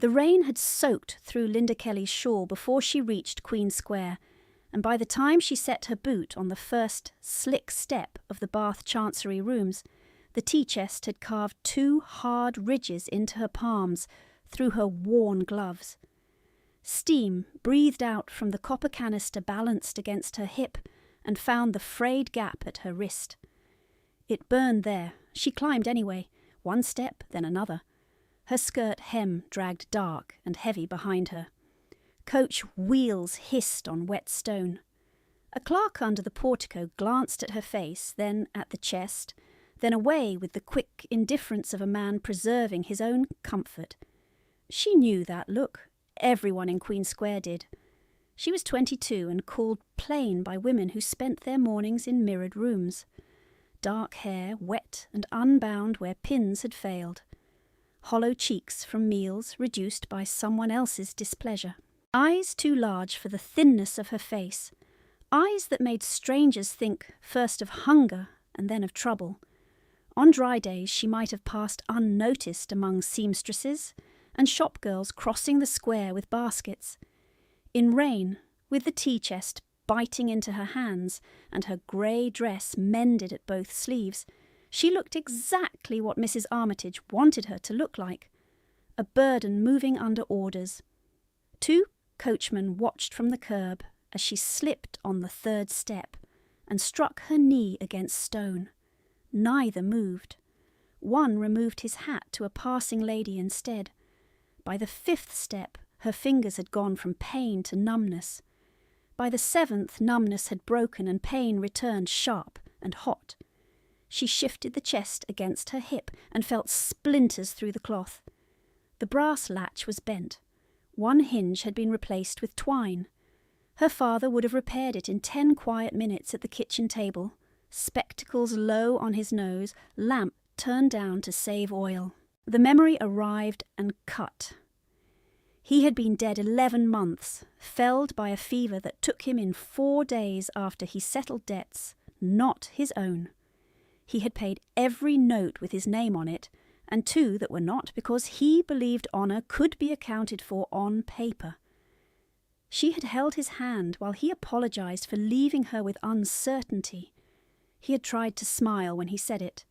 The rain had soaked through Linda Kelly's shawl before she reached Queen Square, and by the time she set her boot on the first slick step of the Bath Chancery rooms, the tea chest had carved 2 hard ridges into her palms through her worn gloves. Steam breathed out from the copper canister balanced against her hip and found the frayed gap at her wrist. It burned there. She climbed anyway, one step, then another. Her skirt hem dragged dark and heavy behind her. Coach wheels hissed on wet stone. A clerk under the portico glanced at her face, then at the chest, then away with the quick indifference of a man preserving his own comfort. She knew that look. Everyone in Queen Square did. She was 22 and called plain by women who spent their mornings in mirrored rooms. Dark hair, wet and unbound where pins had failed. Hollow cheeks from meals reduced by someone else's displeasure. Eyes too large for the thinness of her face. Eyes that made strangers think first of hunger and then of trouble. On dry days she might have passed unnoticed among seamstresses and shopgirls crossing the square with baskets. In rain, with the tea chest biting into her hands and her grey dress mended at both sleeves, she looked exactly what Mrs. Armitage wanted her to look like. A burden moving under orders. 2 coachmen watched from the curb as she slipped on the 3rd step and struck her knee against stone. Neither moved. One removed his hat to a passing lady instead. By the 5th step, her fingers had gone from pain to numbness. By the 7th, numbness had broken and pain returned sharp and hot. She shifted the chest against her hip and felt splinters through the cloth. The brass latch was bent. One hinge had been replaced with twine. Her father would have repaired it in 10 quiet minutes at the kitchen table, spectacles low on his nose, lamp turned down to save oil. The memory arrived and cut. He had been dead 11 months, felled by a fever that took him in 4 days after he settled debts, not his own. He had paid every note with his name on it, and 2 that were not, because he believed honour could be accounted for on paper. She had held his hand while he apologised for leaving her with uncertainty. He had tried to smile when he said it.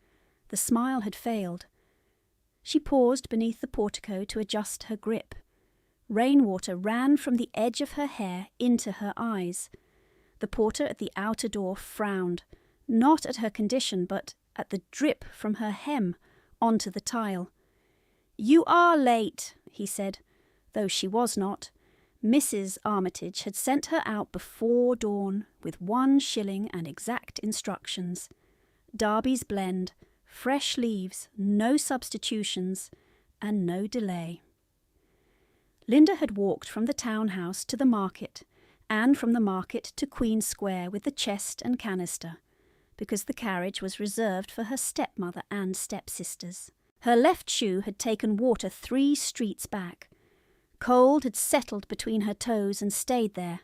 The smile had failed. She paused beneath the portico to adjust her grip. Rainwater ran from the edge of her hair into her eyes. The porter at the outer door frowned, not at her condition, but at the drip from her hem onto the tile. "You are late," he said, though she was not. Mrs. Armitage had sent her out before dawn with 1 shilling and exact instructions. Darby's blend, fresh leaves, no substitutions, and no delay. Linda had walked from the townhouse to the market, and from the market to Queen Square with the chest and canister, because the carriage was reserved for her stepmother and stepsisters. Her left shoe had taken water 3 streets back. Cold had settled between her toes and stayed there.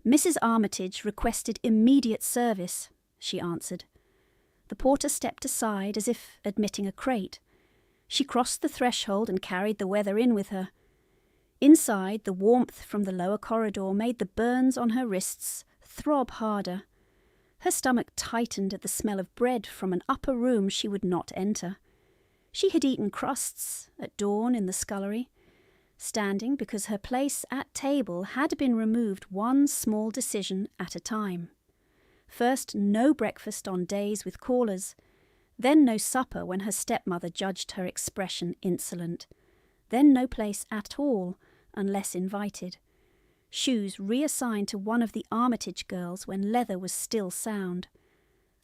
Mrs. Armitage requested immediate service, she answered. The porter stepped aside as if admitting a crate. She crossed the threshold and carried the weather in with her. Inside, the warmth from the lower corridor made the burns on her wrists throb harder. Her stomach tightened at the smell of bread from an upper room she would not enter. She had eaten crusts at dawn in the scullery, standing because her place at table had been removed 1 small decision at a time. First, no breakfast on days with callers, then no supper when her stepmother judged her expression insolent, then no place at all unless invited. Shoes reassigned to one of the Armitage girls when leather was still sound.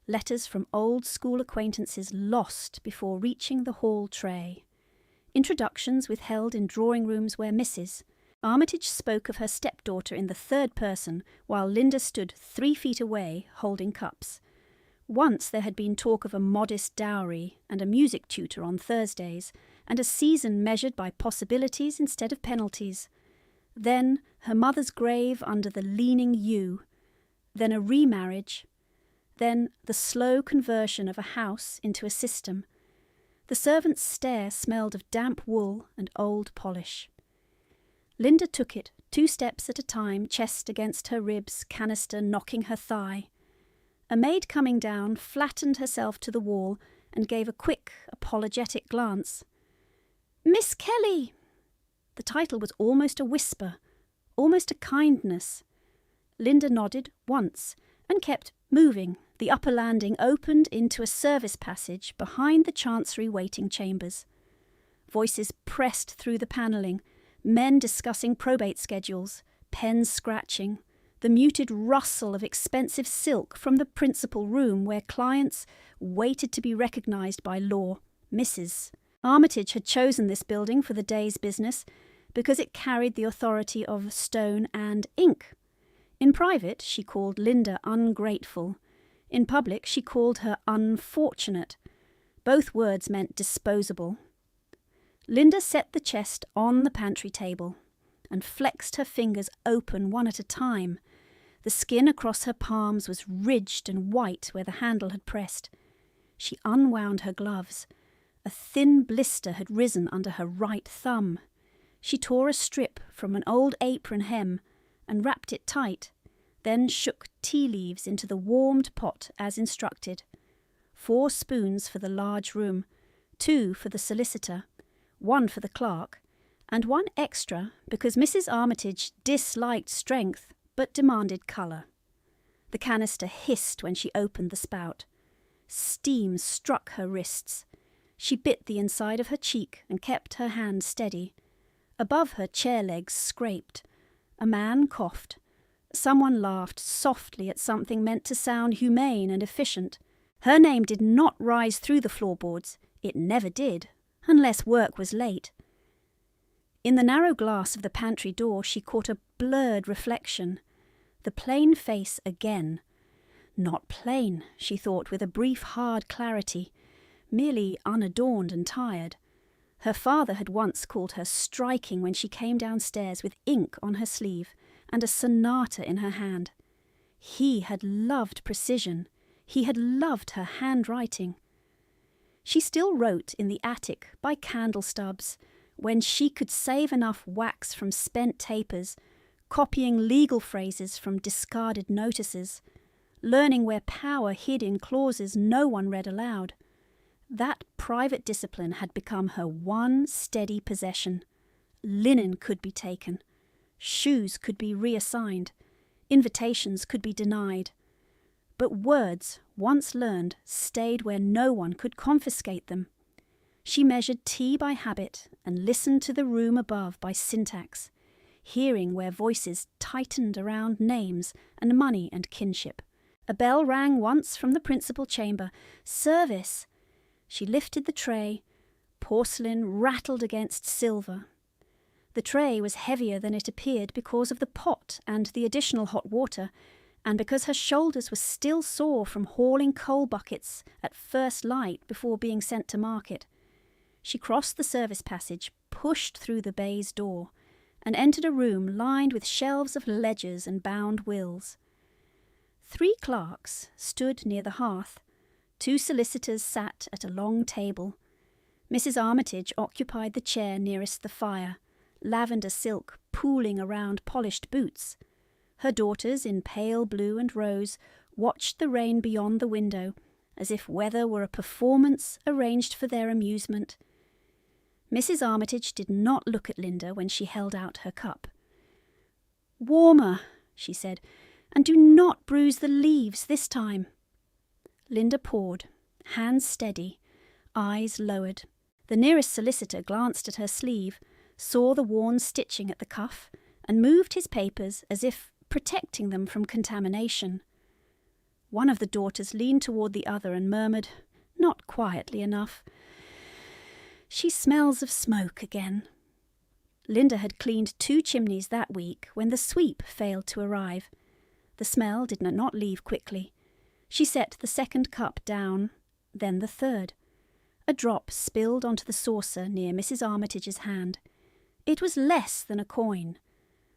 Letters from old school acquaintances lost before reaching the hall tray. Introductions withheld in drawing rooms where Mrs. Armitage spoke of her stepdaughter in the 3rd person, while Linda stood 3 feet away, holding cups. Once there had been talk of a modest dowry and a music tutor on Thursdays, and a season measured by possibilities instead of penalties. Then her mother's grave under the leaning yew. Then a remarriage. Then the slow conversion of a house into a system. The servant's stare smelled of damp wool and old polish. Linda took it, 2 steps at a time, chest against her ribs, canister knocking her thigh. A maid coming down flattened herself to the wall and gave a quick, apologetic glance. "Miss Kelly!" The title was almost a whisper, almost a kindness. Linda nodded once and kept moving. The upper landing opened into a service passage behind the Chancery waiting chambers. Voices pressed through the panelling, men discussing probate schedules, pens scratching, the muted rustle of expensive silk from the principal room where clients waited to be recognised by law. Mrs. Armitage had chosen this building for the day's business because it carried the authority of stone and ink. In private, she called Linda ungrateful. In public, she called her unfortunate. Both words meant disposable. Linda set the chest on the pantry table and flexed her fingers open one at a time. The skin across her palms was ridged and white where the handle had pressed. She unwound her gloves. A thin blister had risen under her right thumb. She tore a strip from an old apron hem and wrapped it tight, then shook tea leaves into the warmed pot as instructed. 4 spoons for the large room, 2 for the solicitor, 1 for the clerk, and 1 extra because Mrs. Armitage disliked strength but demanded colour. The canister hissed when she opened the spout. Steam struck her wrists. She bit the inside of her cheek and kept her hand steady. Above her, chair legs scraped. A man coughed. Someone laughed softly at something meant to sound humane and efficient. Her name did not rise through the floorboards. It never did, unless work was late. In the narrow glass of the pantry door she caught a blurred reflection. The plain face again. Not plain, she thought with a brief hard clarity, merely unadorned and tired. Her father had once called her striking when she came downstairs with ink on her sleeve and a sonata in her hand. He had loved precision. He had loved her handwriting. She still wrote in the attic by candle stubs, when she could save enough wax from spent tapers, copying legal phrases from discarded notices, learning where power hid in clauses no one read aloud. That private discipline had become her one steady possession. Linen could be taken. Shoes could be reassigned. Invitations could be denied. But words, once learned, stayed where no one could confiscate them. She measured tea by habit and listened to the room above by syntax, hearing where voices tightened around names and money and kinship. A bell rang once from the principal chamber. Service! She lifted the tray. Porcelain rattled against silver. The tray was heavier than it appeared because of the pot and the additional hot water, and because her shoulders were still sore from hauling coal buckets at first light before being sent to market. She crossed the service passage, pushed through the baize door, and entered a room lined with shelves of ledgers and bound wills. 3 clerks stood near the hearth. 2 solicitors sat at a long table. Mrs. Armitage occupied the chair nearest the fire, lavender silk pooling around polished boots. Her daughters, in pale blue and rose, watched the rain beyond the window, as if weather were a performance arranged for their amusement. Mrs. Armitage did not look at Linda when she held out her cup. "Warmer," she said, "and do not bruise the leaves this time." Linda poured, hands steady, eyes lowered. The nearest solicitor glanced at her sleeve, saw the worn stitching at the cuff, and moved his papers as if protecting them from contamination. One of the daughters leaned toward the other and murmured, not quietly enough, "She smells of smoke again." Linda had cleaned 2 chimneys that week when the sweep failed to arrive. The smell did not leave quickly. She set the 2nd cup down, then the 3rd. A drop spilled onto the saucer near Mrs. Armitage's hand. It was less than a coin.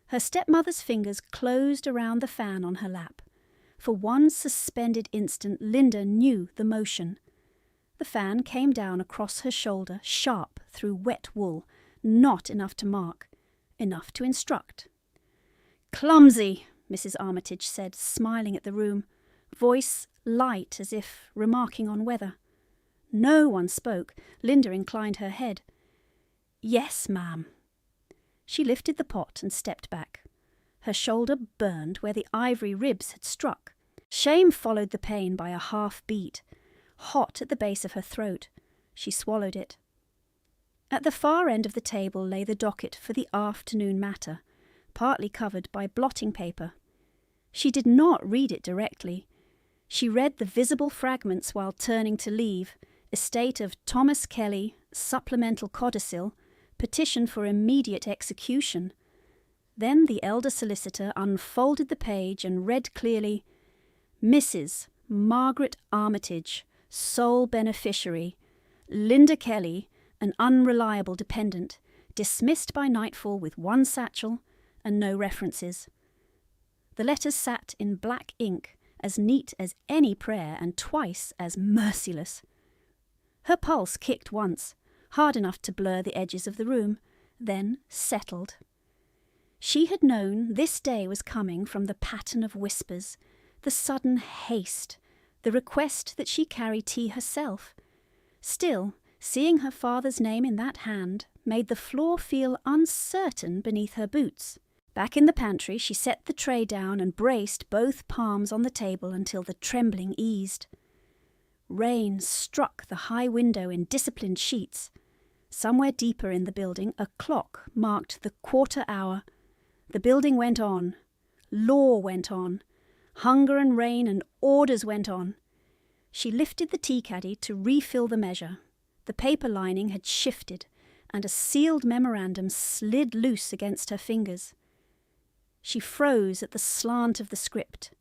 Her stepmother's fingers closed around the fan on her lap. For one suspended instant, Linda knew the motion. The fan came down across her shoulder, sharp through wet wool, not enough to mark, enough to instruct. "Clumsy," Mrs. Armitage said, smiling at the room, voice light as if remarking on weather. No one spoke. Linda inclined her head. "Yes, ma'am." She lifted the pot and stepped back. Her shoulder burned where the ivory ribs had struck. Shame followed the pain by a half beat. Hot at the base of her throat, she swallowed it. At the far end of the table lay the docket for the afternoon matter, partly covered by blotting paper. She did not read it directly. She read the visible fragments while turning to leave. Estate of Thomas Kelly, supplemental codicil, petition for immediate execution. Then the elder solicitor unfolded the page and read clearly, "Mrs. Margaret Armitage, sole beneficiary. Linda Kelly, an unreliable dependent, dismissed by nightfall with 1 satchel and no references." The letters sat in black ink, as neat as any prayer and twice as merciless. Her pulse kicked once, hard enough to blur the edges of the room, then settled. She had known this day was coming from the pattern of whispers, the sudden haste, the request that she carry tea herself. Still, seeing her father's name in that hand made the floor feel uncertain beneath her boots. Back in the pantry, she set the tray down and braced both palms on the table until the trembling eased. Rain struck the high window in disciplined sheets. Somewhere deeper in the building, a clock marked the 1/4 hour. The building went on. Law went on. Hunger and rain and orders went on. She lifted the tea caddy to refill the measure. The paper lining had shifted, and a sealed memorandum slid loose against her fingers. She froze at the slant of the script.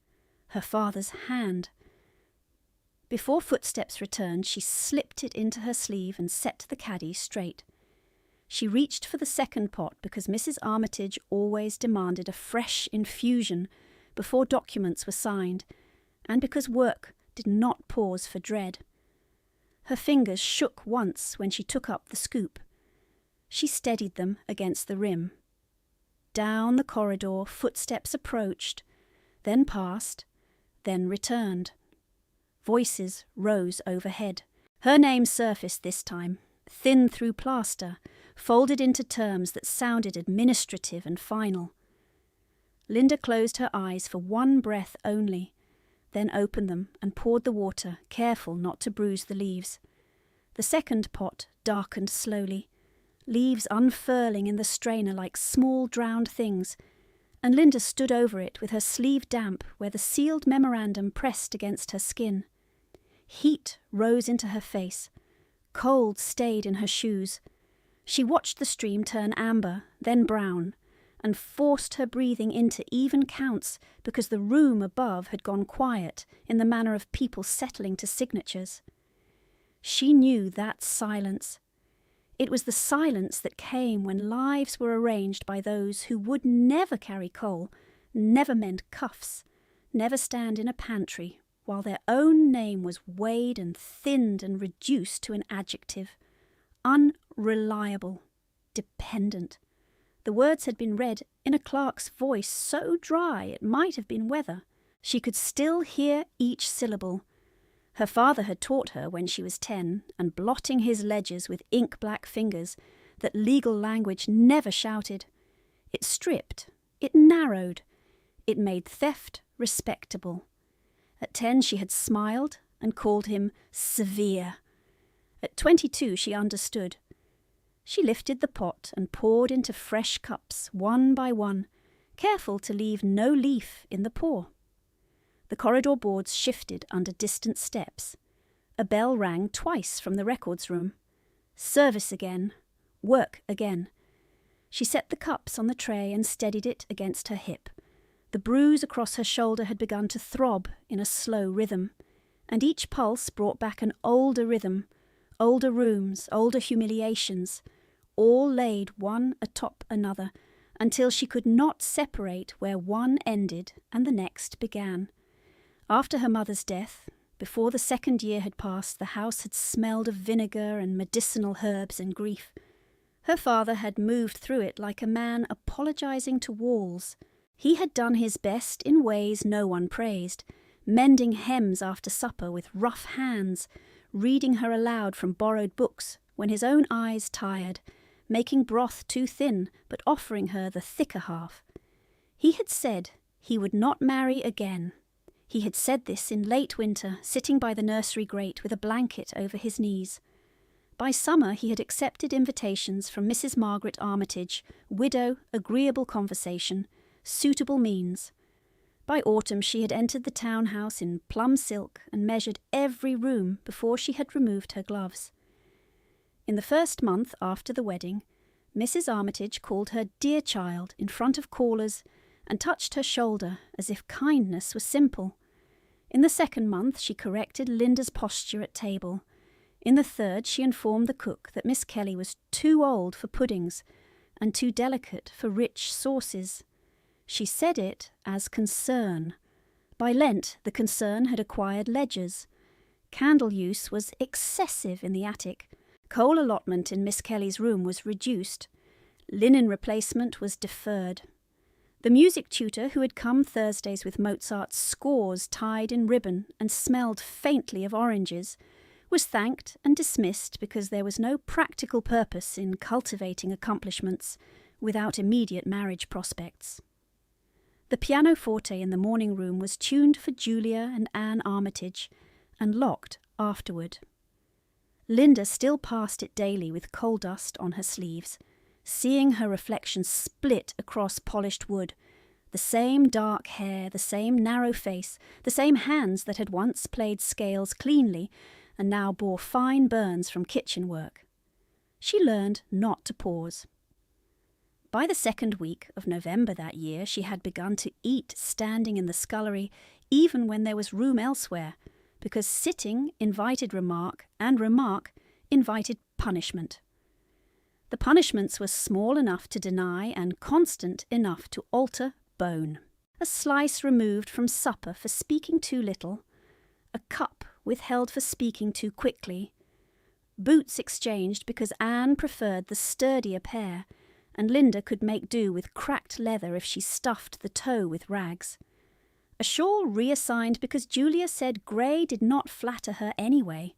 Her father's hand. Before footsteps returned, she slipped it into her sleeve and set the caddy straight. She reached for the second pot because Mrs. Armitage always demanded a fresh infusion before documents were signed, and because work did not pause for dread. Her fingers shook once when she took up the scoop. She steadied them against the rim. Down the corridor, footsteps approached, then passed, then returned. Voices rose overhead. Her name surfaced this time, thin through plaster, folded into terms that sounded administrative and final. Linda closed her eyes for 1 breath only, then opened them and poured the water, careful not to bruise the leaves. The second pot darkened slowly, leaves unfurling in the strainer like small drowned things, and Linda stood over it with her sleeve damp where the sealed memorandum pressed against her skin. Heat rose into her face. Cold stayed in her shoes. She watched the stream turn amber, then brown, and forced her breathing into even counts because the room above had gone quiet in the manner of people settling to signatures. She knew that silence. It was the silence that came when lives were arranged by those who would never carry coal, never mend cuffs, never stand in a pantry, while their own name was weighed and thinned and reduced to an adjective. Unreliable, dependent. The words had been read in a clerk's voice so dry it might have been weather. She could still hear each syllable. Her father had taught her when she was 10, and blotting his ledgers with ink-black fingers, that legal language never shouted. It stripped, it narrowed, it made theft respectable. At 10 she had smiled and called him severe. At 22 she understood. She lifted the pot and poured into fresh cups, one by one, careful to leave no leaf in the pour. The corridor boards shifted under distant steps. A bell rang twice from the records room. Service again. Work again. She set the cups on the tray and steadied it against her hip. The bruise across her shoulder had begun to throb in a slow rhythm, and each pulse brought back an older rhythm, older rooms, older humiliations, all laid one atop another, until she could not separate where one ended and the next began. After her mother's death, Before the second year had passed, the house had smelled of vinegar and medicinal herbs and grief. Her father had moved through it like a man apologizing to walls. He had done his best in ways no one praised, mending hems after supper with rough hands, reading her aloud from borrowed books when his own eyes tired, making broth too thin but offering her the thicker half. He had said he would not marry again. He had said this in late winter, sitting by the nursery grate with a blanket over his knees. By summer he had accepted invitations from Mrs. Margaret Armitage, widow, agreeable conversation, suitable means. By autumn she had entered the townhouse in plum silk and measured every room before she had removed her gloves. In the first month after the wedding, Mrs. Armitage called her dear child in front of callers and touched her shoulder as if kindness was simple. In the second month she corrected Linda's posture at table. In the third she informed the cook that Miss Kelly was too old for puddings and too delicate for rich sauces. She said it as concern. By Lent the concern had acquired ledgers. Candle use was excessive in the attic. Coal allotment in Miss Kelly's room was reduced. Linen replacement was deferred. The music tutor, who had come Thursdays with Mozart's scores tied in ribbon and smelled faintly of oranges, was thanked and dismissed because there was no practical purpose in cultivating accomplishments without immediate marriage prospects. The pianoforte in the morning room was tuned for Julia and Anne Armitage and locked afterward. Linda still passed it daily with coal dust on her sleeves, seeing her reflection split across polished wood, the same dark hair, the same narrow face, the same hands that had once played scales cleanly and now bore fine burns from kitchen work. She learned not to pause. By the second week of November that year, she had begun to eat standing in the scullery, even when there was room elsewhere, because sitting invited remark and remark invited punishment. The punishments were small enough to deny and constant enough to alter bone. A slice removed from supper for speaking too little, a cup withheld for speaking too quickly, boots exchanged because Anne preferred the sturdier pair, and Linda could make do with cracked leather if she stuffed the toe with rags. A shawl reassigned because Julia said grey did not flatter her anyway.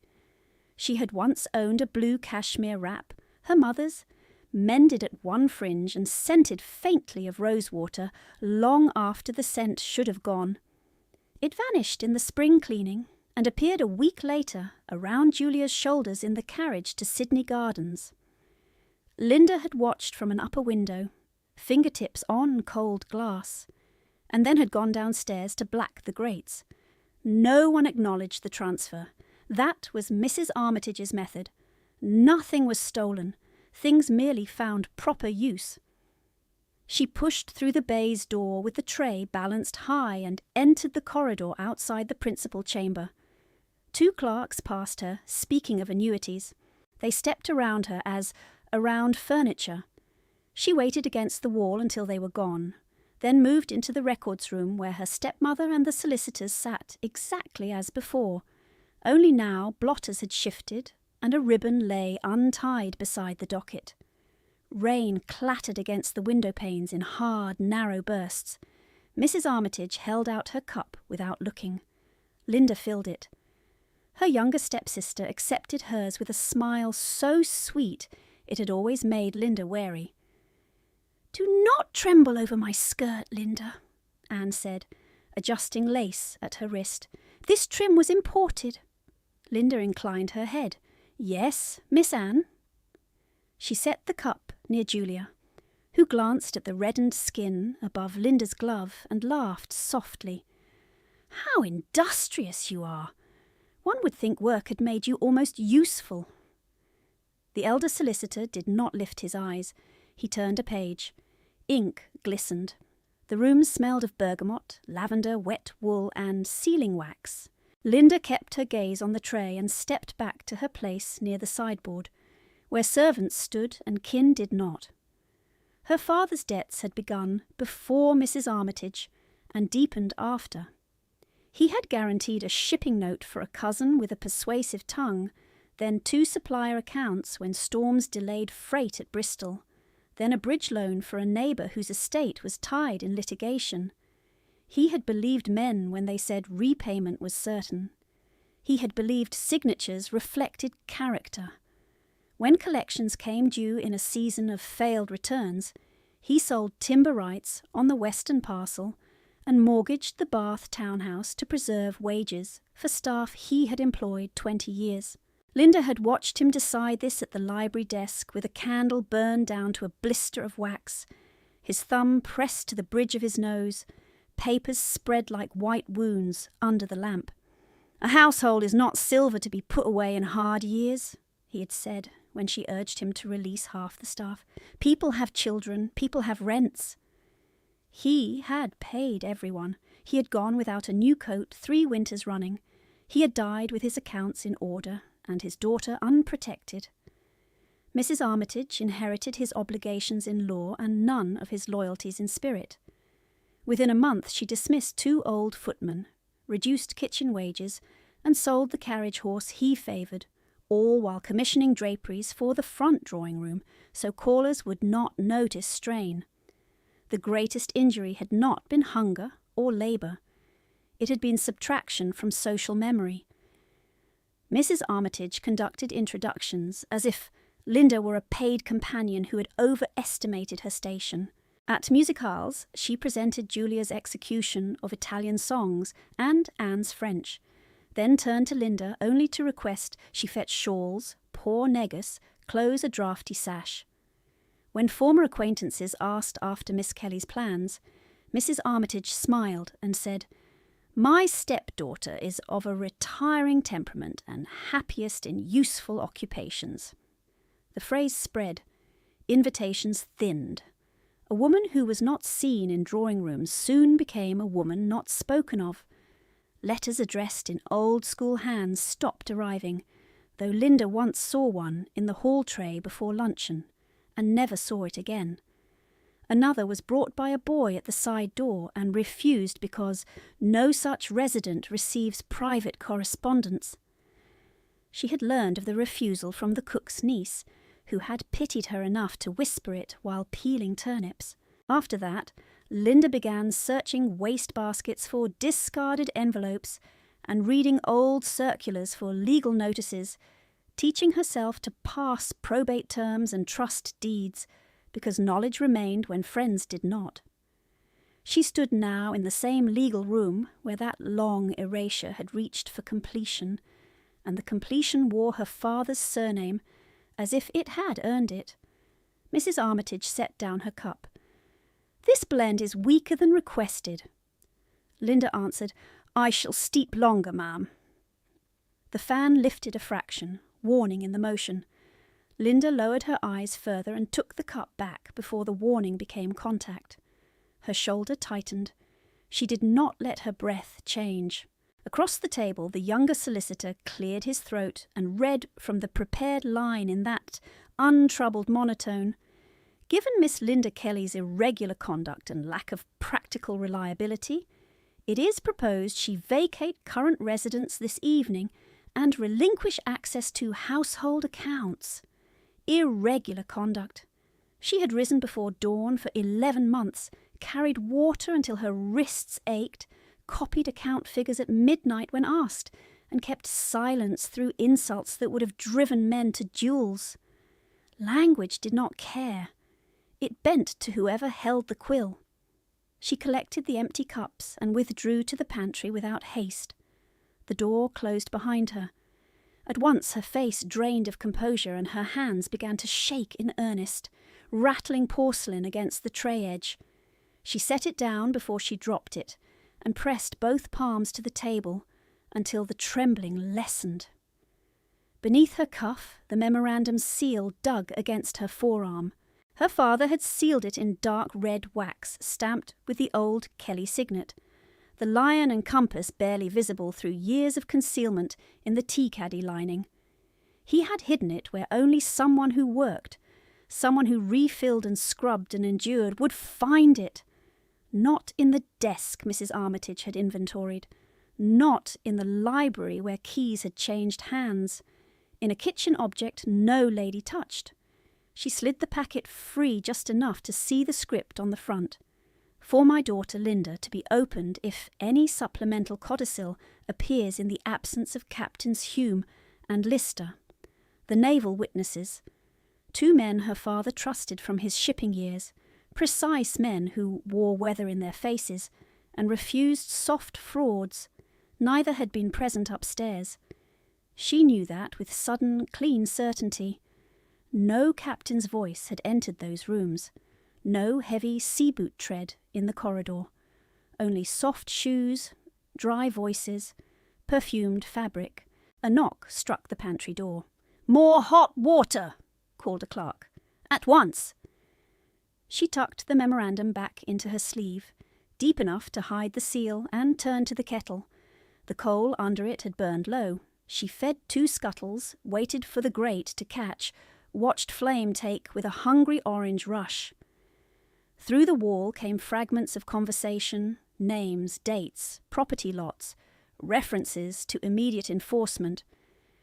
She had once owned a blue cashmere wrap, her mother's, mended at one fringe and scented faintly of rosewater long after the scent should have gone. It vanished in the spring cleaning and appeared a week later around Julia's shoulders in the carriage to Sydney Gardens. Linda had watched from an upper window, fingertips on cold glass, and then had gone downstairs to black the grates. No one acknowledged the transfer. That was Mrs. Armitage's method. Nothing was stolen. Things merely found proper use. She pushed through the baize door with the tray balanced high and entered the corridor outside the principal chamber. Two clerks passed her, speaking of annuities. They stepped around her as around furniture. She waited against the wall until they were gone, then moved into the records room where her stepmother and the solicitors sat exactly as before. Only now blotters had shifted and a ribbon lay untied beside the docket. Rain clattered against the window panes in hard, narrow bursts. Mrs. Armitage held out her cup without looking. Linda filled it. Her younger stepsister accepted hers with a smile so sweet it had always made Linda wary. "Do not tremble over my skirt, Linda," Anne said, adjusting lace at her wrist. "This trim was imported." Linda inclined her head. "Yes, Miss Anne." She set the cup near Julia, who glanced at the reddened skin above Linda's glove and laughed softly. "How industrious you are! One would think work had made you almost useful." The elder solicitor did not lift his eyes. He turned a page. Ink glistened. The room smelled of bergamot, lavender, wet wool, and sealing wax. Linda kept her gaze on the tray and stepped back to her place near the sideboard, where servants stood and kin did not. Her father's debts had begun before Mrs. Armitage and deepened after. He had guaranteed a shipping note for a cousin with a persuasive tongue, then 2 supplier accounts when Storms delayed freight at Bristol, then a bridge loan for a neighbour whose estate was tied in litigation. He had believed men when they said repayment was certain. He had believed signatures reflected character. When collections came due in a season of failed returns, he sold timber rights on the western parcel and mortgaged the Bath townhouse to preserve wages for staff he had employed 20 years. Linda had watched him decide this at the library desk with a candle burned down to a blister of wax, his thumb pressed to the bridge of his nose, papers spread like white wounds under the lamp. "A household is not silver to be put away in hard years," he had said when she urged him to release half the staff. "People have children, people have rents." He had paid everyone. He had gone without a new coat 3 winters running. He had died with his accounts in order and his daughter unprotected. Mrs. Armitage inherited his obligations in law and none of his loyalties in spirit. Within a month she dismissed 2 old footmen, reduced kitchen wages, and sold the carriage horse he favoured, all while commissioning draperies for the front drawing-room so callers would not notice strain. The greatest injury had not been hunger or labour. It had been subtraction from social memory. Mrs. Armitage conducted introductions as if Linda were a paid companion who had overestimated her station. At musicales, she presented Julia's execution of Italian songs and Anne's French, then turned to Linda only to request she fetch shawls, pour negus, close a draughty sash. When former acquaintances asked after Miss Kelly's plans, Mrs. Armitage smiled and said, "My stepdaughter is of a retiring temperament and happiest in useful occupations." The phrase spread. Invitations thinned. A woman who was not seen in drawing-rooms soon became a woman not spoken of. Letters addressed in old-school hands stopped arriving, though Linda once saw one in the hall tray before luncheon, and never saw it again. Another was brought by a boy at the side door and refused because no such resident receives private correspondence. She had learned of the refusal from the cook's niece, who had pitied her enough to whisper it while peeling turnips. After that, Linda began searching waste-baskets for discarded envelopes and reading old circulars for legal notices, teaching herself to pass probate terms and trust deeds, because knowledge remained when friends did not. She stood now in the same legal room where that long erasure had reached for completion, and the completion wore her father's surname as if it had earned it. Mrs. Armitage set down her cup. "This blend is weaker than requested." Linda answered, "I shall steep longer, ma'am." The fan lifted a fraction, warning in the motion. Linda lowered her eyes further and took the cup back before the warning became contact. Her shoulder tightened. She did not let her breath change. Across the table, the younger solicitor cleared his throat and read from the prepared line in that untroubled monotone. "Given Miss Linda Kelly's irregular conduct and lack of practical reliability, it is proposed she vacate current residence this evening and relinquish access to household accounts." Irregular conduct. She had risen before dawn for 11 months, carried water until her wrists ached, copied account figures at midnight when asked, and kept silence through insults that would have driven men to duels. Language did not care. It bent to whoever held the quill. She collected the empty cups and withdrew to the pantry without haste. The door closed behind her. At once her face drained of composure and her hands began to shake in earnest, rattling porcelain against the tray edge. She set it down before she dropped it and pressed both palms to the table until the trembling lessened. Beneath her cuff, the memorandum seal dug against her forearm. Her father had sealed it in dark red wax, stamped with the old Kelly signet, the lion and compass barely visible through years of concealment in the tea-caddy lining. He had hidden it where only someone who worked, someone who refilled and scrubbed and endured, would find it. Not in the desk Mrs. Armitage had inventoried, Not in the library where keys had changed hands. In a kitchen object no lady touched. She slid the packet free just enough to see the script on the front. For my daughter Linda to be opened if any supplemental codicil appears in the absence of Captains Hume and Lister, the naval witnesses, 2 men her father trusted from his shipping years, precise men who wore weather in their faces and refused soft frauds. Neither had been present upstairs. She knew that with sudden, clean certainty. No captain's voice had entered those rooms. No heavy sea-boot tread in the corridor. Only soft shoes, dry voices, perfumed fabric. A knock struck the pantry door. "More hot water!" called a clerk. "At once!" She tucked the memorandum back into her sleeve, deep enough to hide the seal, and turned to the kettle. The coal under it had burned low. She fed 2 scuttles, waited for the grate to catch, watched flame take with a hungry orange rush. Through the wall came fragments of conversation, names, dates, property lots, references to immediate enforcement.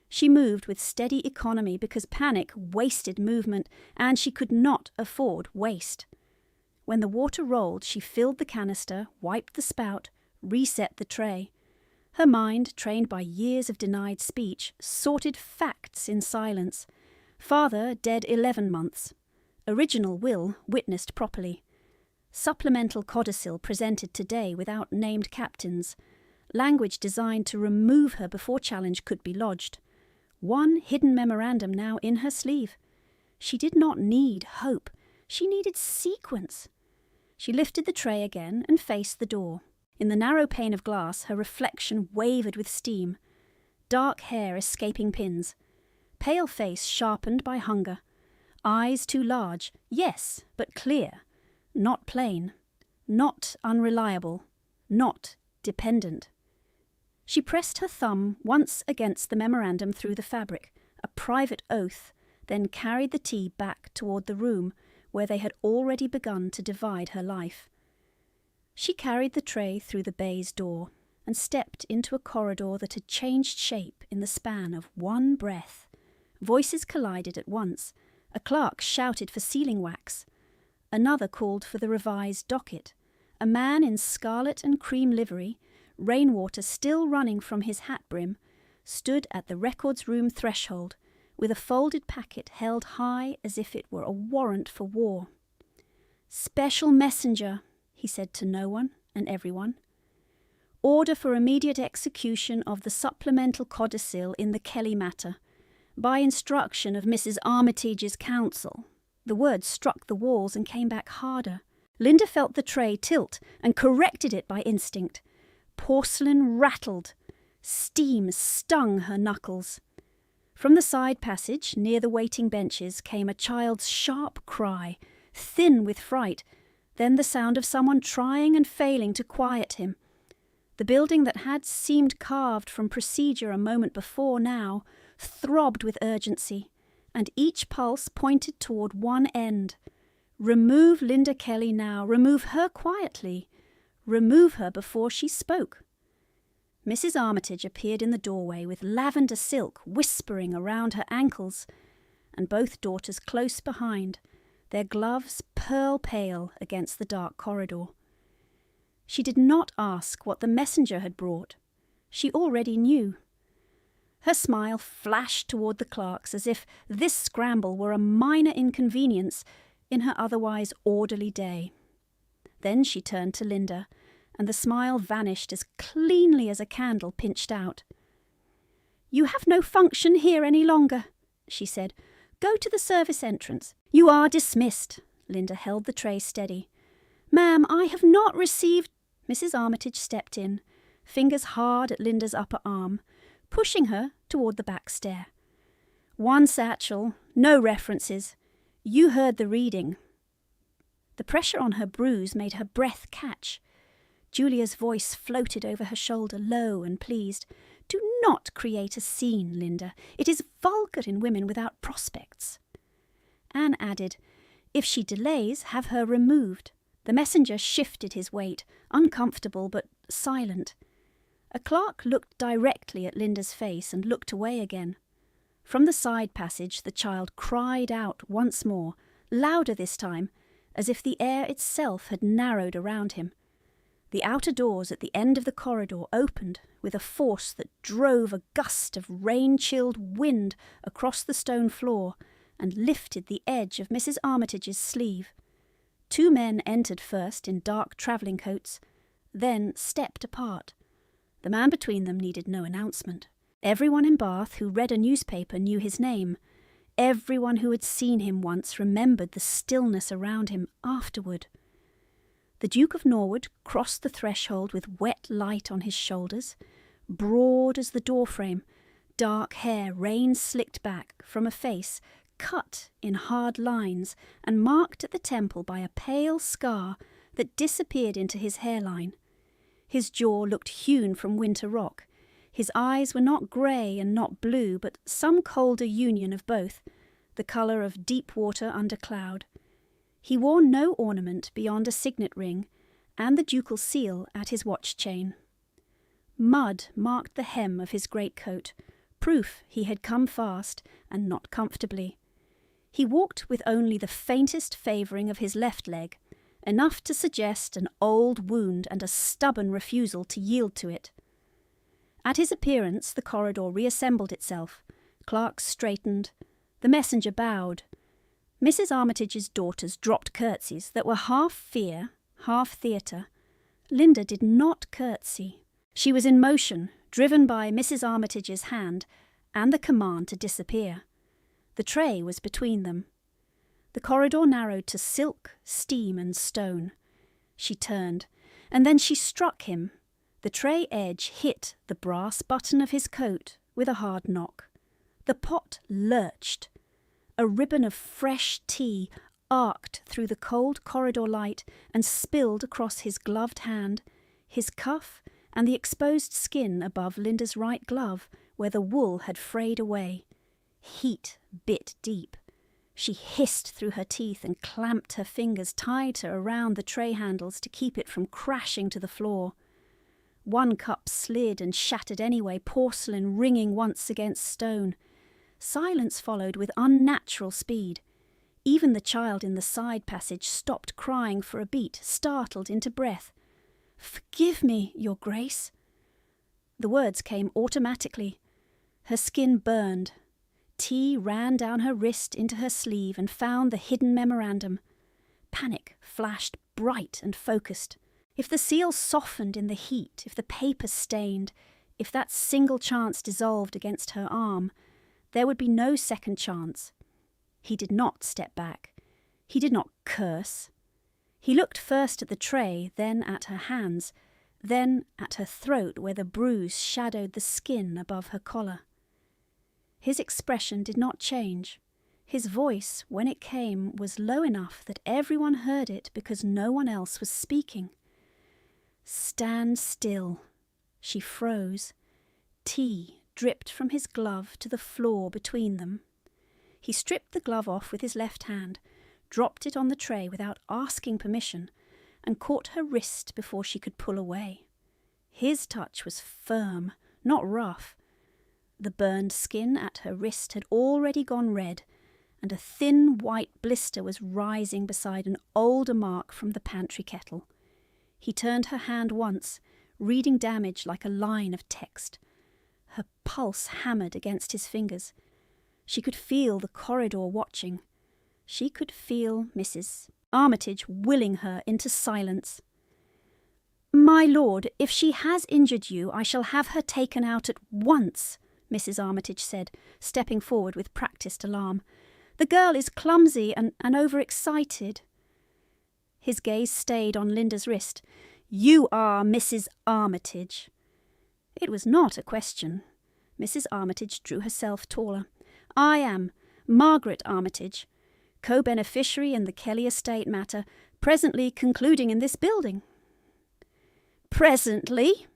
She moved with steady economy because panic wasted movement, and she could not afford waste. When the water rolled, she filled the canister, wiped the spout, reset the tray. Her mind, trained by years of denied speech, sorted facts in silence. Father dead 11 months. Original will witnessed properly. Supplemental codicil presented today without named captains. Language designed to remove her before challenge could be lodged. 1 hidden memorandum now in her sleeve. She did not need hope. She needed sequence. She lifted the tray again and faced the door. In the narrow pane of glass, her reflection wavered with steam. Dark hair escaping pins. Pale face sharpened by hunger. Eyes too large, yes, but clear. Not plain. Not unreliable. Not dependent. She pressed her thumb once against the memorandum through the fabric, a private oath, then carried the tea back toward the room where they had already begun to divide her life. She carried the tray through the baize door and stepped into a corridor that had changed shape in the span of 1 breath. Voices collided at once. A clerk shouted for sealing wax. Another called for the revised docket. A man in scarlet and cream livery, rainwater still running from his hat brim, stood at the records room threshold with a folded packet held high as if it were a warrant for war. "Special messenger," he said to no one and everyone. "Order for immediate execution of the supplemental codicil in the Kelly matter, by instruction of Mrs. Armitage's counsel." The words struck the walls and came back harder. Linda felt the tray tilt and corrected it by instinct. Porcelain rattled. Steam stung her knuckles. From the side passage, near the waiting benches, came a child's sharp cry, thin with fright, then the sound of someone trying and failing to quiet him. The building that had seemed carved from procedure a moment before now throbbed with urgency, and each pulse pointed toward one end. Remove Linda Kelly now, remove her quietly, remove her before she spoke. Mrs. Armitage appeared in the doorway with lavender silk whispering around her ankles, and both daughters close behind, their gloves pearl pale against the dark corridor. She did not ask what the messenger had brought. She already knew. Her smile flashed toward the clerks as if this scramble were a minor inconvenience in her otherwise orderly day. Then she turned to Linda, and the smile vanished as cleanly as a candle pinched out. "You have no function here any longer," she said. "Go to the service entrance. You are dismissed." Linda held the tray steady. "Ma'am, I have not received—" Mrs. Armitage stepped in, fingers hard at Linda's upper arm, pushing her toward the back stair. "1 satchel, no references. You heard the reading." The pressure on her bruise made her breath catch. Julia's voice floated over her shoulder, low and pleased. "Do not create a scene, Linda. It is vulgar in women without prospects." Anne added, "If she delays, have her removed." The messenger shifted his weight, uncomfortable but silent. A clerk looked directly at Linda's face and looked away again. From the side passage the child cried out once more, louder this time, as if the air itself had narrowed around him. The outer doors at the end of the corridor opened with a force that drove a gust of rain-chilled wind across the stone floor and lifted the edge of Mrs. Armitage's sleeve. 2 men entered first in dark travelling coats, then stepped apart. The man between them needed no announcement. Everyone in Bath who read a newspaper knew his name. Everyone who had seen him once remembered the stillness around him afterward. The Duke of Norwood crossed the threshold with wet light on his shoulders, broad as the doorframe, dark hair rain-slicked back from a face cut in hard lines and marked at the temple by a pale scar that disappeared into his hairline. His jaw looked hewn from winter rock. His eyes were not grey and not blue, but some colder union of both, the colour of deep water under cloud. He wore no ornament beyond a signet ring and the ducal seal at his watch chain. Mud marked the hem of his greatcoat, proof he had come fast and not comfortably. He walked with only the faintest favouring of his left leg, enough to suggest an old wound and a stubborn refusal to yield to it. At his appearance the corridor reassembled itself. Clerks straightened. The messenger bowed. Mrs. Armitage's daughters dropped curtsies that were half fear, half theatre. Linda did not curtsy. She was in motion, driven by Mrs. Armitage's hand and the command to disappear. The tray was between them. The corridor narrowed to silk, steam, and stone. She turned, and then she struck him. The tray edge hit the brass button of his coat with a hard knock. The pot lurched. A ribbon of fresh tea arced through the cold corridor light and spilled across his gloved hand, his cuff, and the exposed skin above Linda's right glove, where the wool had frayed away. Heat bit deep. She hissed through her teeth and clamped her fingers tighter around the tray handles to keep it from crashing to the floor. One cup slid and shattered anyway, porcelain ringing once against stone. Silence followed with unnatural speed. Even the child in the side passage stopped crying for a beat, startled into breath. "Forgive me, Your Grace." The words came automatically. Her skin burned. Tea ran down her wrist into her sleeve and found the hidden memorandum. Panic flashed bright and focused. If the seal softened in the heat, if the paper stained, if that single chance dissolved against her arm, there would be no second chance. He did not step back. He did not curse. He looked first at the tray, then at her hands, then at her throat where the bruise shadowed the skin above her collar. His expression did not change. His voice, when it came, was low enough that everyone heard it because no one else was speaking. "Stand still." She froze. Tea dripped from his glove to the floor between them. He stripped the glove off with his left hand, dropped it on the tray without asking permission, and caught her wrist before she could pull away. His touch was firm, not rough. The burned skin at her wrist had already gone red, and a thin white blister was rising beside an older mark from the pantry kettle. He turned her hand once, reading damage like a line of text. Her pulse hammered against his fingers. She could feel the corridor watching. She could feel Mrs. Armitage willing her into silence. "My lord, if she has injured you, I shall have her taken out at once," Mrs. Armitage said, stepping forward with practised alarm. "The girl is clumsy and overexcited." His gaze stayed on Linda's wrist. "You are Mrs. Armitage." It was not a question. Mrs. Armitage drew herself taller. "I am Margaret Armitage, co-beneficiary in the Kelly estate matter, presently concluding in this building." "Presently?"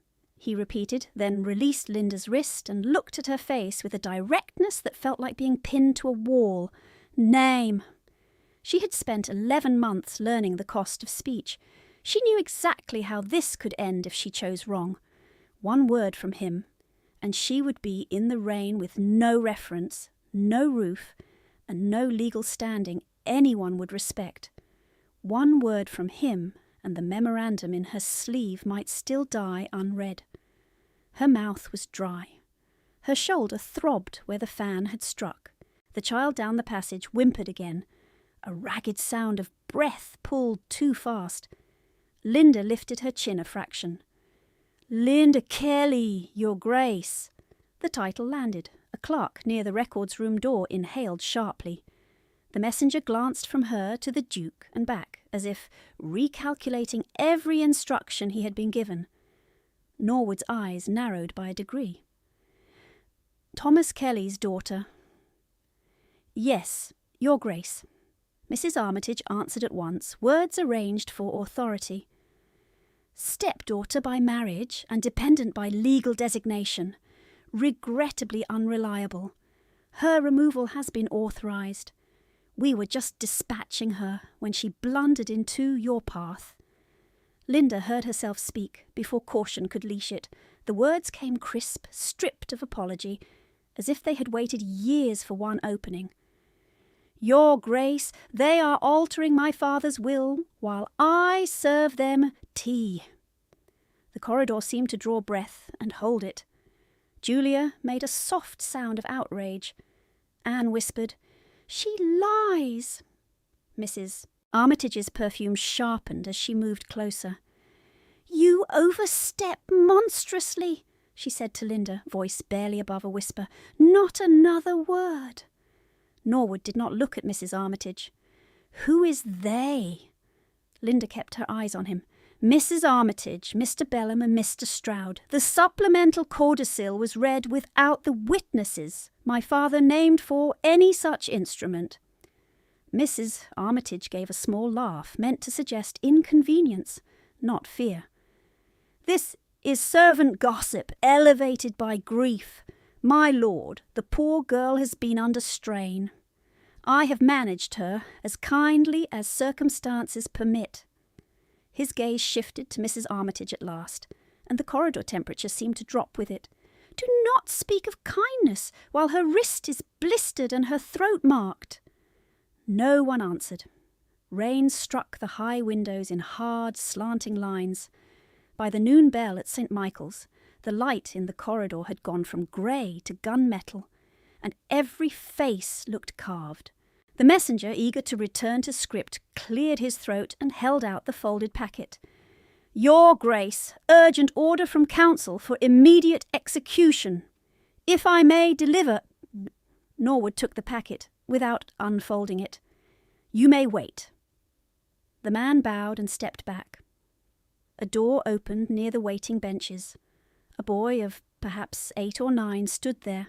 he repeated, then released Linda's wrist and looked at her face with a directness that felt like being pinned to a wall. "Name." She had spent 11 months learning the cost of speech. She knew exactly how this could end if she chose wrong. One word from him, and she would be in the rain with no reference, no roof, and no legal standing anyone would respect. One word from him, and the memorandum in her sleeve might still die unread. Her mouth was dry. Her shoulder throbbed where the fan had struck. The child down the passage whimpered again, a ragged sound of breath pulled too fast. Linda lifted her chin a fraction. "Linda Kelly, Your Grace." The title landed. A clerk near the records room door inhaled sharply. The messenger glanced from her to the Duke and back, as if recalculating every instruction he had been given. Norwood's eyes narrowed by a degree. "Thomas Kelly's daughter." "Yes, Your Grace." Mrs. Armitage answered at once, words arranged for authority. "Stepdaughter by marriage and dependent by legal designation. Regrettably unreliable. Her removal has been authorized. We were just dispatching her when she blundered into your path." Linda heard herself speak before caution could leash it. The words came crisp, stripped of apology, as if they had waited years for one opening. "Your Grace, they are altering my father's will while I serve them tea." The corridor seemed to draw breath and hold it. Julia made a soft sound of outrage. Anne whispered, "She lies." Mrs. Armitage's perfume sharpened as she moved closer. "You overstep monstrously," she said to Linda, voice barely above a whisper. "Not another word." Norwood did not look at Mrs. Armitage. "Who is they?" Linda kept her eyes on him. "Mrs. Armitage, Mr. Bellam and Mr. Stroud. The supplemental codicil was read without the witnesses my father named for any such instrument." Mrs. Armitage gave a small laugh, meant to suggest inconvenience, not fear. "This is servant gossip, elevated by grief. My lord, the poor girl has been under strain. I have managed her as kindly as circumstances permit." His gaze shifted to Mrs. Armitage at last, and the corridor temperature seemed to drop with it. "Do not speak of kindness while her wrist is blistered and her throat marked." No one answered. Rain struck the high windows in hard, slanting lines. By the noon bell at St. Michael's, the light in the corridor had gone from grey to gunmetal, and every face looked carved. The messenger, eager to return to script, cleared his throat and held out the folded packet. "Your Grace, urgent order from council for immediate execution. If I may deliver—" Norwood took the packet without unfolding it. "You may wait." The man bowed and stepped back. A door opened near the waiting benches. A boy of perhaps 8 or 9 stood there,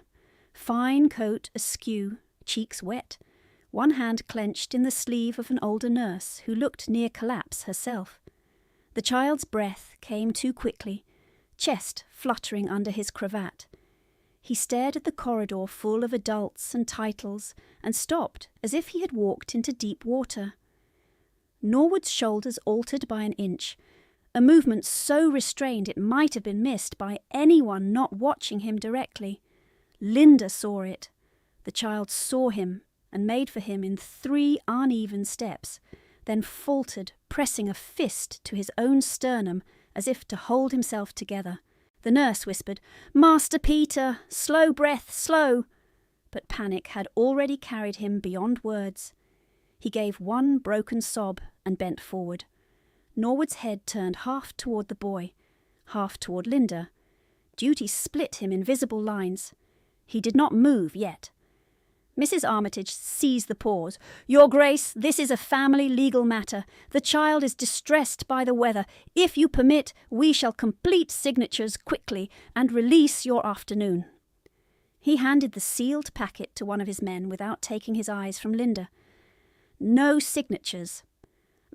fine coat askew, cheeks wet, one hand clenched in the sleeve of an older nurse who looked near collapse herself. The child's breath came too quickly, chest fluttering under his cravat. He stared at the corridor full of adults and titles and stopped as if he had walked into deep water. Norwood's shoulders altered by an inch, a movement so restrained it might have been missed by anyone not watching him directly. Linda saw it. The child saw him and made for him in 3 uneven steps, then faltered, pressing a fist to his own sternum as if to hold himself together. The nurse whispered, "Master Peter, slow breath, slow!" But panic had already carried him beyond words. He gave one broken sob and bent forward. Norwood's head turned half toward the boy, half toward Linda. Duty split him in visible lines. He did not move yet. Mrs. Armitage seized the pause. "Your Grace, this is a family legal matter. The child is distressed by the weather. If you permit, we shall complete signatures quickly and release your afternoon." He handed the sealed packet to one of his men without taking his eyes from Linda. "No signatures."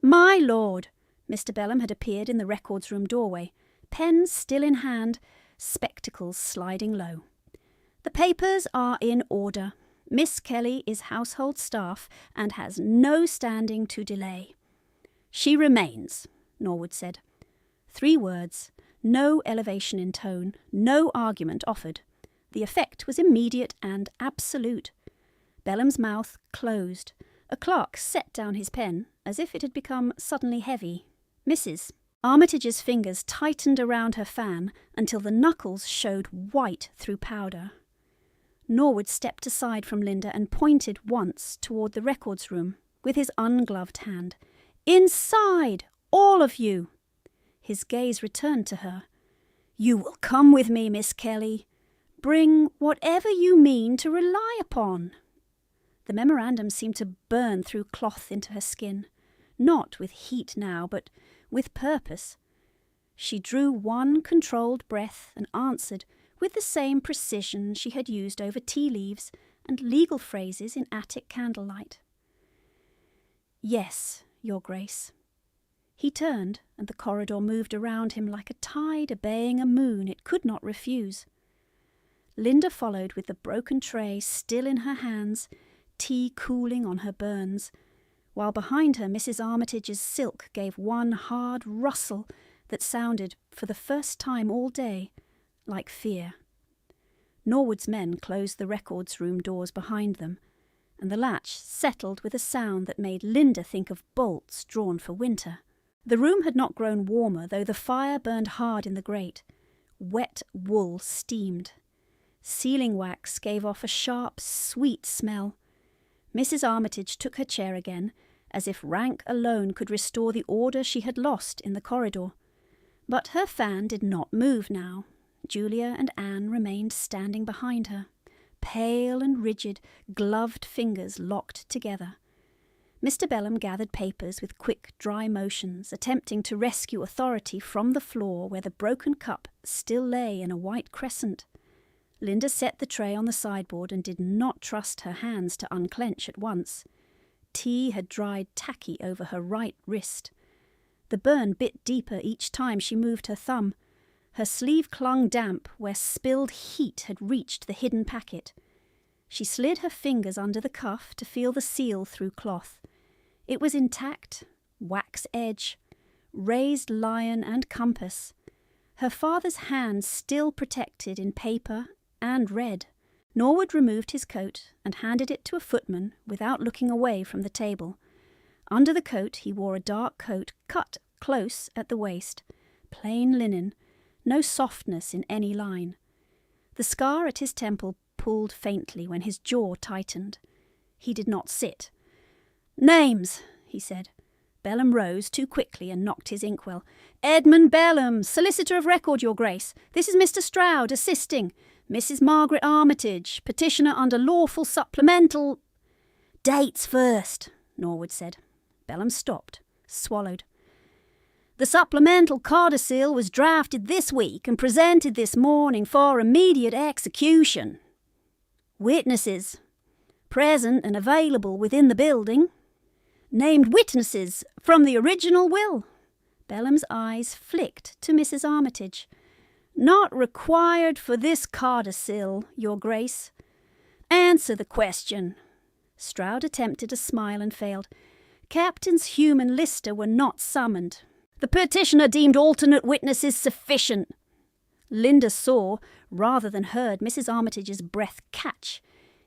"My lord!" Mr. Bellam had appeared in the records room doorway, pen still in hand, spectacles sliding low. "The papers are in order. Miss Kelly is household staff and has no standing to delay." "She remains," Norwood said. 3 words, No elevation in tone, no argument offered. The effect was immediate and absolute. Belham's mouth closed. A clerk set down his pen, as if it had become suddenly heavy. Mrs. Armitage's fingers tightened around her fan until the knuckles showed white through powder. Norwood stepped aside from Linda and pointed once toward the records room with his ungloved hand. "Inside, all of you!" His gaze returned to her. "You will come with me, Miss Kelly. Bring whatever you mean to rely upon." The memorandum seemed to burn through cloth into her skin, not with heat now, but with purpose. She drew one controlled breath and answered with the same precision she had used over tea leaves and legal phrases in attic candlelight. "Yes, Your Grace." He turned, and the corridor moved around him like a tide obeying a moon it could not refuse. Linda followed with the broken tray still in her hands, tea cooling on her burns, while behind her Mrs. Armitage's silk gave one hard rustle that sounded, for the first time all day, like fear. Norwood's men closed the records room doors behind them, and the latch settled with a sound that made Linda think of bolts drawn for winter. The room had not grown warmer, though the fire burned hard in the grate. Wet wool steamed. Sealing wax gave off a sharp, sweet smell. Mrs. Armitage took her chair again, as if rank alone could restore the order she had lost in the corridor. But her fan did not move now. Julia and Anne remained standing behind her, pale and rigid, gloved fingers locked together. Mr. Belham gathered papers with quick, dry motions, attempting to rescue authority from the floor where the broken cup still lay in a white crescent. Linda set the tray on the sideboard and did not trust her hands to unclench at once. Tea had dried tacky over her right wrist. The burn bit deeper each time she moved her thumb. Her sleeve clung damp where spilled heat had reached the hidden packet. She slid her fingers under the cuff to feel the seal through cloth. It was intact, wax edge, raised lion and compass. Her father's hand still protected in paper and red. Norwood removed his coat and handed it to a footman without looking away from the table. Under the coat he wore a dark coat cut close at the waist, plain linen, no softness in any line. The scar at his temple pulled faintly when his jaw tightened. He did not sit. "Names," he said. Belham rose too quickly and knocked his inkwell. "Edmund Belham, Solicitor of Record, Your Grace. This is Mr. Stroud, assisting. Mrs. Margaret Armitage, petitioner under lawful supplemental—" "Dates first," Norwood said. Belham stopped, swallowed. "The supplemental codicil was drafted this week and presented this morning for immediate execution. Witnesses present and available within the building. Named witnesses from the original will." Belham's eyes flicked to Mrs. Armitage. "Not required for this codicil, Your Grace. Answer the question." Stroud attempted a smile and failed. "Captains Hume and Lister were not summoned. The petitioner deemed alternate witnesses sufficient." Linda saw, rather than heard, Mrs. Armitage's breath catch.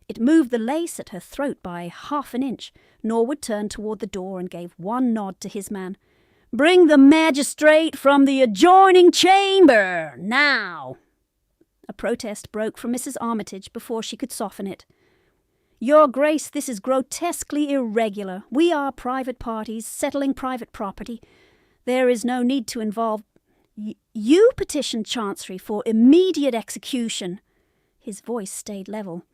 It moved the lace at her throat by half an inch. Norwood turned toward the door and gave one nod to his man. "Bring the magistrate from the adjoining chamber, now." A protest broke from Mrs. Armitage before she could soften it. "Your Grace, this is grotesquely irregular. We are private parties, settling private property. There is no need to involve—" You petitioned Chancery for immediate execution." His voice stayed level.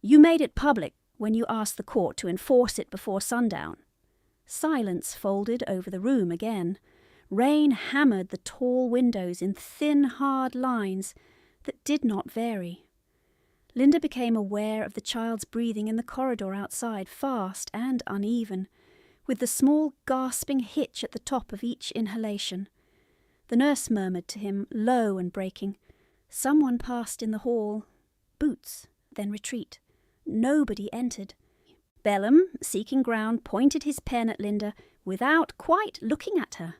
"You made it public when you asked the court to enforce it before sundown." Silence folded over the room again. Rain hammered the tall windows in thin, hard lines that did not vary. Linda became aware of the child's breathing in the corridor outside, fast and uneven, with the small gasping hitch at the top of each inhalation. The nurse murmured to him, low and breaking. Someone passed in the hall. Boots, then retreat. Nobody entered. Belham, seeking ground, pointed his pen at Linda without quite looking at her.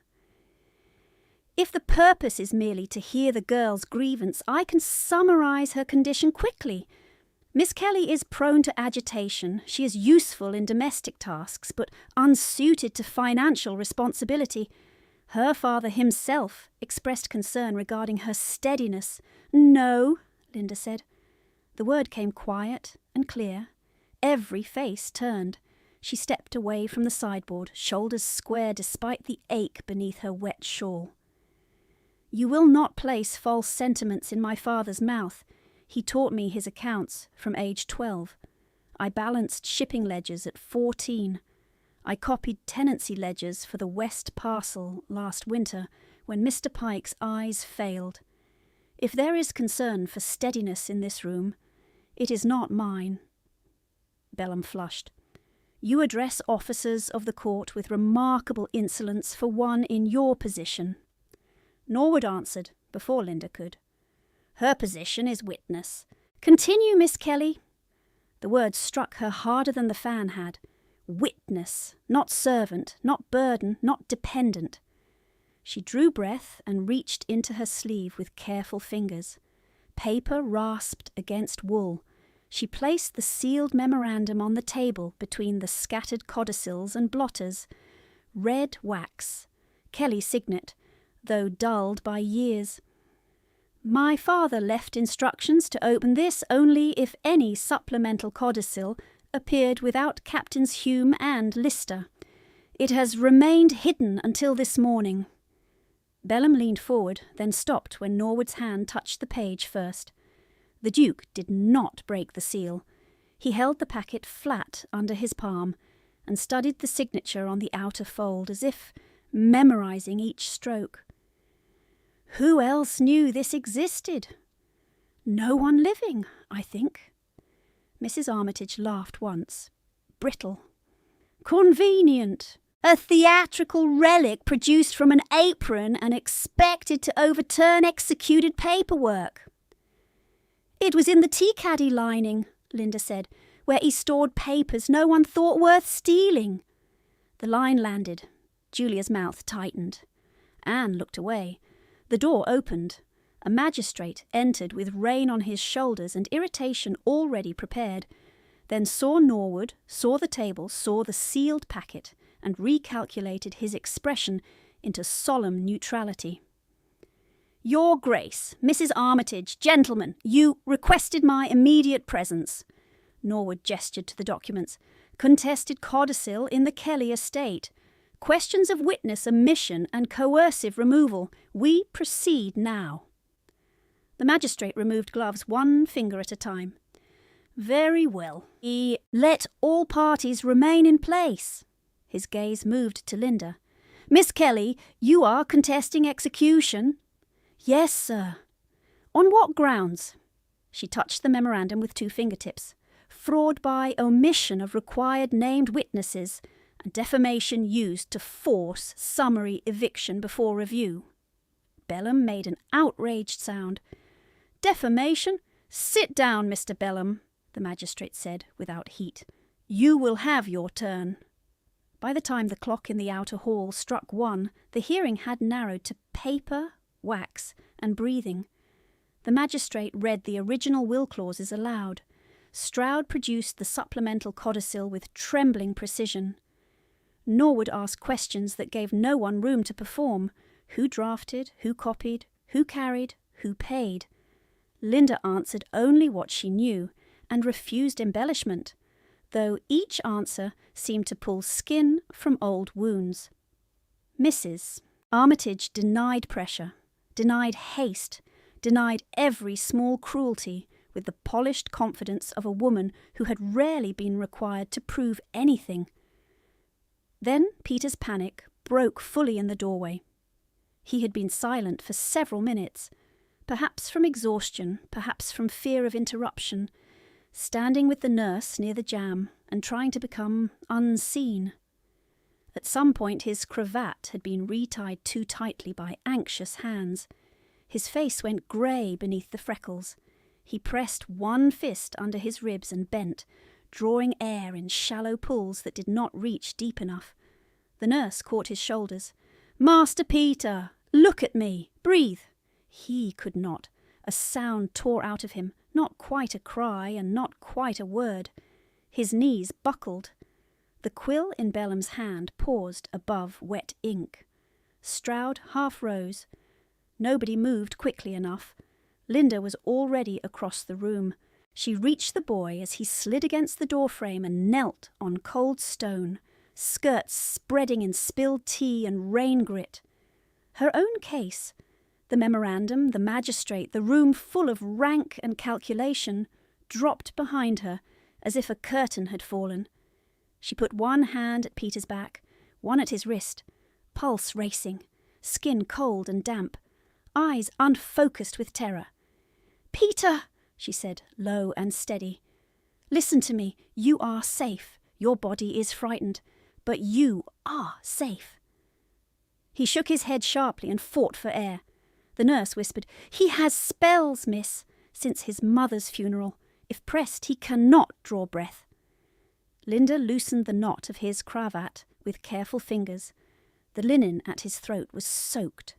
If the purpose is merely to hear the girl's grievance, I can summarise her condition quickly. Miss Kelly is prone to agitation. She is useful in domestic tasks, but unsuited to financial responsibility. Her father himself expressed concern regarding her steadiness. No, Linda said. The word came quiet and clear. Every face turned. She stepped away from the sideboard, shoulders square despite the ache beneath her wet shawl. You will not place false sentiments in my father's mouth. He taught me his accounts from age 12. I balanced shipping ledgers at 14. I copied tenancy ledgers for the West Parcel last winter when Mr. Pike's eyes failed. If there is concern for steadiness in this room, it is not mine. Bellum flushed. You address officers of the court with remarkable insolence for one in your position. Norwood answered before Linda could. Her position is witness. Continue, Miss Kelly. The word struck her harder than the fan had. Witness, not servant, not burden, not dependent. She drew breath and reached into her sleeve with careful fingers. Paper rasped against wool. She placed the sealed memorandum on the table between the scattered codicils and blotters. Red wax. Kelly's signet, though dulled by years. My father left instructions to open this only if any supplemental codicil appeared without Captains Hume and Lister. It has remained hidden until this morning. Bellum leaned forward, then stopped when Norwood's hand touched the page first. The Duke did not break the seal. He held the packet flat under his palm and studied the signature on the outer fold as if memorising each stroke. Who else knew this existed? No one living, I think. Mrs. Armitage laughed once. Brittle. Convenient. A theatrical relic produced from an apron and expected to overturn executed paperwork. It was in the tea-caddy lining, Linda said, where he stored papers no one thought worth stealing. The line landed. Julia's mouth tightened. Anne looked away. The door opened. A magistrate entered with rain on his shoulders and irritation already prepared, then saw Norwood, saw the table, saw the sealed packet, and recalculated his expression into solemn neutrality. Your Grace, Mrs. Armitage, gentlemen, you requested my immediate presence. Norwood gestured to the documents. Contested codicil in the Kelly estate. Questions of witness omission and coercive removal. We proceed now. The magistrate removed gloves one finger at a time. Very well. Let all parties remain in place. His gaze moved to Linda. Miss Kelly, you are contesting execution? Yes, sir. On what grounds? She touched the memorandum with two fingertips. Fraud by omission of required named witnesses and defamation used to force summary eviction before review. Bellum made an outraged sound. Defamation? Sit down, Mr. Bellum, the magistrate said without heat. You will have your turn. By the time the clock in the outer hall struck 1, the hearing had narrowed to paper, wax, and breathing. The magistrate read the original will clauses aloud. Stroud produced the supplemental codicil with trembling precision. Norwood asked questions that gave no one room to perform. Who drafted, who copied, who carried, who paid? Linda answered only what she knew, and refused embellishment, though each answer seemed to pull skin from old wounds. Mrs. Armitage denied pressure, denied haste, denied every small cruelty with the polished confidence of a woman who had rarely been required to prove anything. Then Peter's panic broke fully in the doorway. He had been silent for several minutes, perhaps from exhaustion, perhaps from fear of interruption, standing with the nurse near the jamb and trying to become unseen. At some point his cravat had been retied too tightly by anxious hands. His face went grey beneath the freckles. He pressed one fist under his ribs and bent, drawing air in shallow pulls that did not reach deep enough. The nurse caught his shoulders. Master Peter, Look at me! Breathe! He could not. A sound tore out of him, not quite a cry and not quite a word. His knees buckled. The quill in Bellum's hand paused above wet ink. Stroud half rose. Nobody moved quickly enough. Linda was already across the room. She reached the boy as he slid against the doorframe and knelt on cold stone, skirts spreading in spilled tea and rain grit. Her own case, the memorandum, the magistrate, the room full of rank and calculation, dropped behind her as if a curtain had fallen. She put one hand at Peter's back, one at his wrist, pulse racing, skin cold and damp, eyes unfocused with terror. "Peter!" she said, low and steady. "Listen to me. You are safe. Your body is frightened, but you are safe." He shook his head sharply and fought for air. The nurse whispered, "He has spells, miss, since his mother's funeral. If pressed, he cannot draw breath." Linda loosened the knot of his cravat with careful fingers. The linen at his throat was soaked.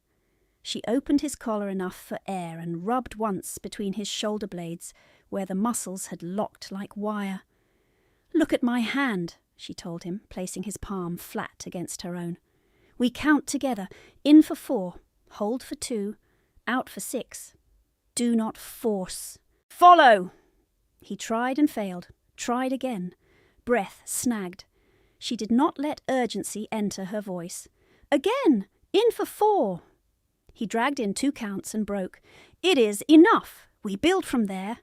She opened his collar enough for air and rubbed once between his shoulder blades where the muscles had locked like wire. "Look at my hand," she told him, placing his palm flat against her own. "We count together. In for 4, hold for 2, out for 6. Do not force. Follow!" He tried and failed, tried again. Breath snagged. She did not let urgency enter her voice. "Again! In for 4. He dragged in 2 counts and broke. "It is enough. We build from there."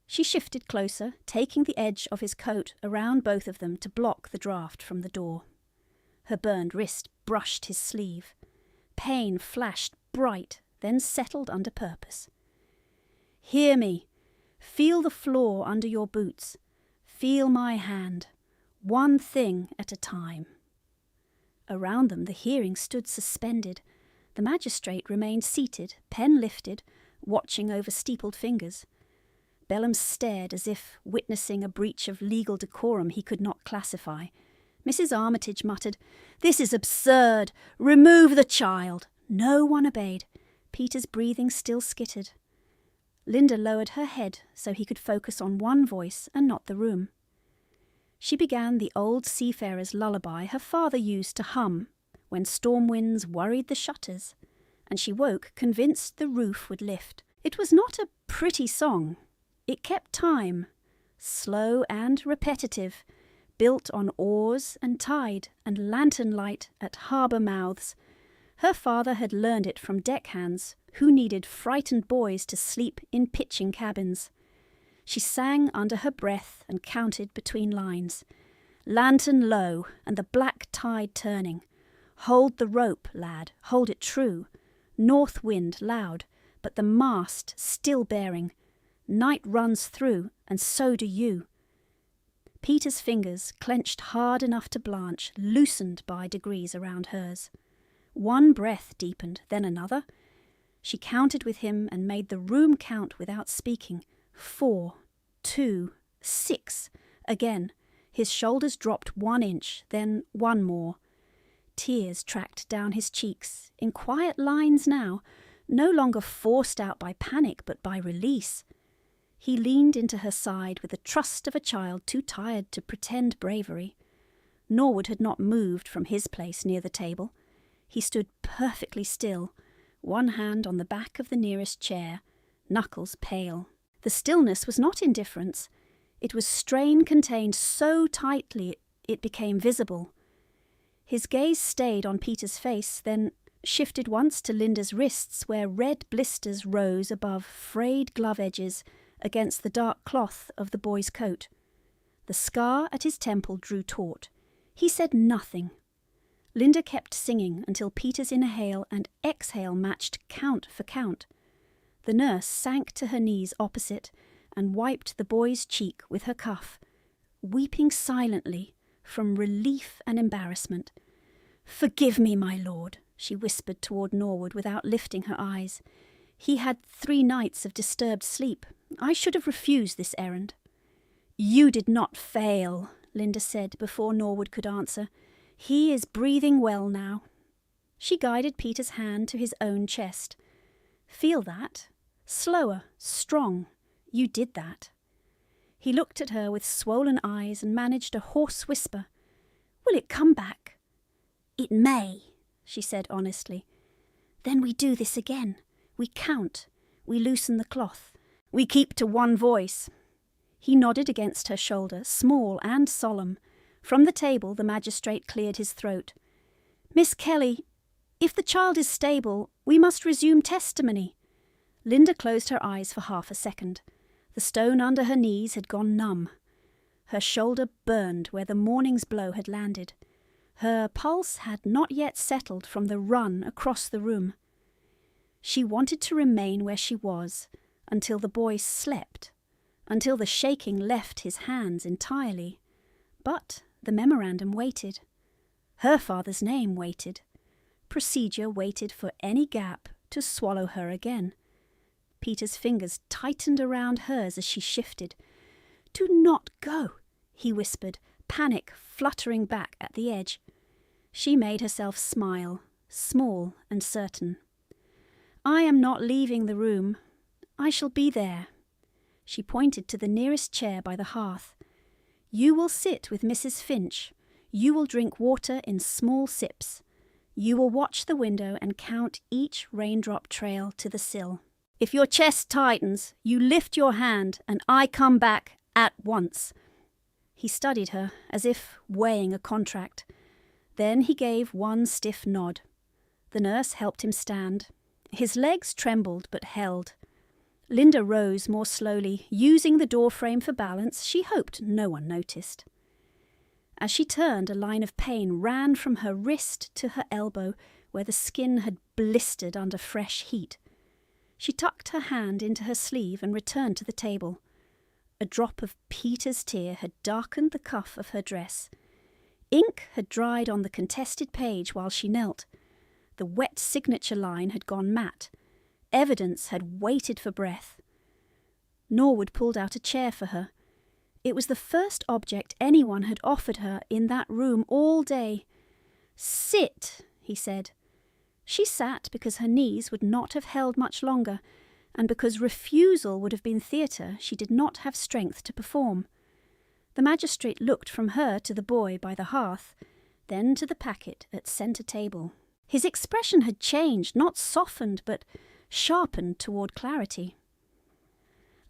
She shifted closer, taking the edge of his coat around both of them to block the draught from the door. Her burned wrist brushed his sleeve. Pain flashed bright, then settled under purpose. "Hear me. Feel the floor under your boots. Feel my hand. One thing at a time." Around them the hearing stood suspended. The magistrate remained seated, pen lifted, watching over steepled fingers. Bellum stared as if witnessing a breach of legal decorum he could not classify. Mrs. Armitage muttered, "This is absurd. Remove the child." No one obeyed. Peter's breathing still skittered. Linda lowered her head so he could focus on one voice and not the room. She began the old seafarer's lullaby her father used to hum when storm winds worried the shutters, and she woke convinced the roof would lift. It was not a pretty song. It kept time, slow and repetitive, built on oars and tide and lantern light at harbour mouths. Her father had learned it from deckhands who needed frightened boys to sleep in pitching cabins. She sang under her breath and counted between lines. "Lantern low and the black tide turning. Hold the rope, lad, hold it true. North wind loud, but the mast still bearing. Night runs through, and so do you." Peter's fingers, clenched hard enough to blanch, loosened by degrees around hers. One breath deepened, then another. She counted with him and made the room count without speaking. 4, 2, 6. Again, his shoulders dropped 1 inch, then 1 more. Tears tracked down his cheeks, in quiet lines now, no longer forced out by panic but by release. He leaned into her side with the trust of a child too tired to pretend bravery. Norwood had not moved from his place near the table. He stood perfectly still, one hand on the back of the nearest chair, knuckles pale. The stillness was not indifference. It was strain contained so tightly it became visible. His gaze stayed on Peter's face, then shifted once to Linda's wrists where red blisters rose above frayed glove edges against the dark cloth of the boy's coat. The scar at his temple drew taut. He said nothing. Linda kept singing until Peter's inhale and exhale matched count for count. The nurse sank to her knees opposite and wiped the boy's cheek with her cuff, weeping silently from relief and embarrassment. "Forgive me, my lord," she whispered toward Norwood without lifting her eyes. "He had 3 nights of disturbed sleep. I should have refused this errand." "You did not fail," Linda said before Norwood could answer. "He is breathing well now." She guided Peter's hand to his own chest. "Feel that? Slower, strong. You did that." He looked at her with swollen eyes and managed a hoarse whisper. "Will it come back?" "It may," she said honestly. "Then we do this again. We count. We loosen the cloth. We keep to one voice." He nodded against her shoulder, small and solemn. From the table the magistrate cleared his throat. "Miss Kelly, if the child is stable, we must resume testimony." Linda closed her eyes for half a second. The stone under her knees had gone numb. Her shoulder burned where the morning's blow had landed. Her pulse had not yet settled from the run across the room. She wanted to remain where she was until the boy slept, until the shaking left his hands entirely. But the memorandum waited. Her father's name waited. Procedure waited for any gap to swallow her again. Peter's fingers tightened around hers as she shifted. "Do not go," he whispered, panic fluttering back at the edge. She made herself smile, small and certain. "I am not leaving the room. I shall be there." She pointed to the nearest chair by the hearth. "You will sit with Mrs. Finch. You will drink water in small sips. You will watch the window and count each raindrop trail to the sill. If your chest tightens, you lift your hand and I come back at once." He studied her as if weighing a contract. Then he gave one stiff nod. The nurse helped him stand. His legs trembled but held. Linda rose more slowly, using the doorframe for balance. She hoped no one noticed. As she turned, a line of pain ran from her wrist to her elbow, where the skin had blistered under fresh heat. She tucked her hand into her sleeve and returned to the table. A drop of Peter's tear had darkened the cuff of her dress. Ink had dried on the contested page while she knelt. The wet signature line had gone matte. Evidence had waited for breath. Norwood pulled out a chair for her. It was the first object anyone had offered her in that room all day. "Sit," he said. She sat because her knees would not have held much longer, and because refusal would have been theatre she did not have strength to perform. The magistrate looked from her to the boy by the hearth, then to the packet at centre table. His expression had changed, not softened, but sharpened toward clarity.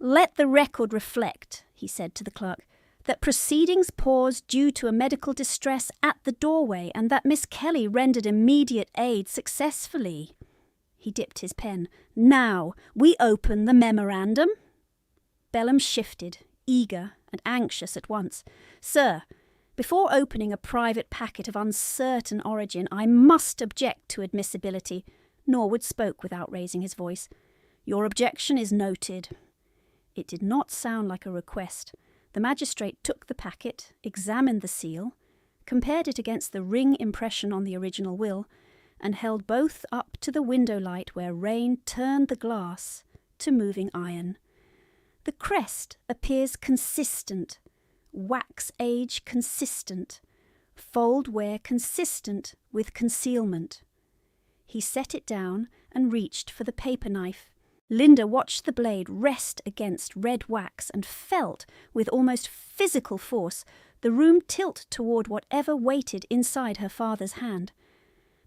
"Let the record reflect," he said to the clerk, "that proceedings paused due to a medical distress at the doorway and that Miss Kelly rendered immediate aid successfully." He dipped his pen. "Now, we open the memorandum." Bellum shifted, eager and anxious at once. "Sir, before opening a private packet of uncertain origin, I must object to admissibility." Norwood spoke without raising his voice. "Your objection is noted." It did not sound like a request. The magistrate took the packet, examined the seal, compared it against the ring impression on the original will, and held both up to the window light where rain turned the glass to moving iron. "The crest appears consistent, wax age consistent, fold wear consistent with concealment." He set it down and reached for the paper knife. Linda watched the blade rest against red wax and felt, with almost physical force, the room tilt toward whatever waited inside her father's hand.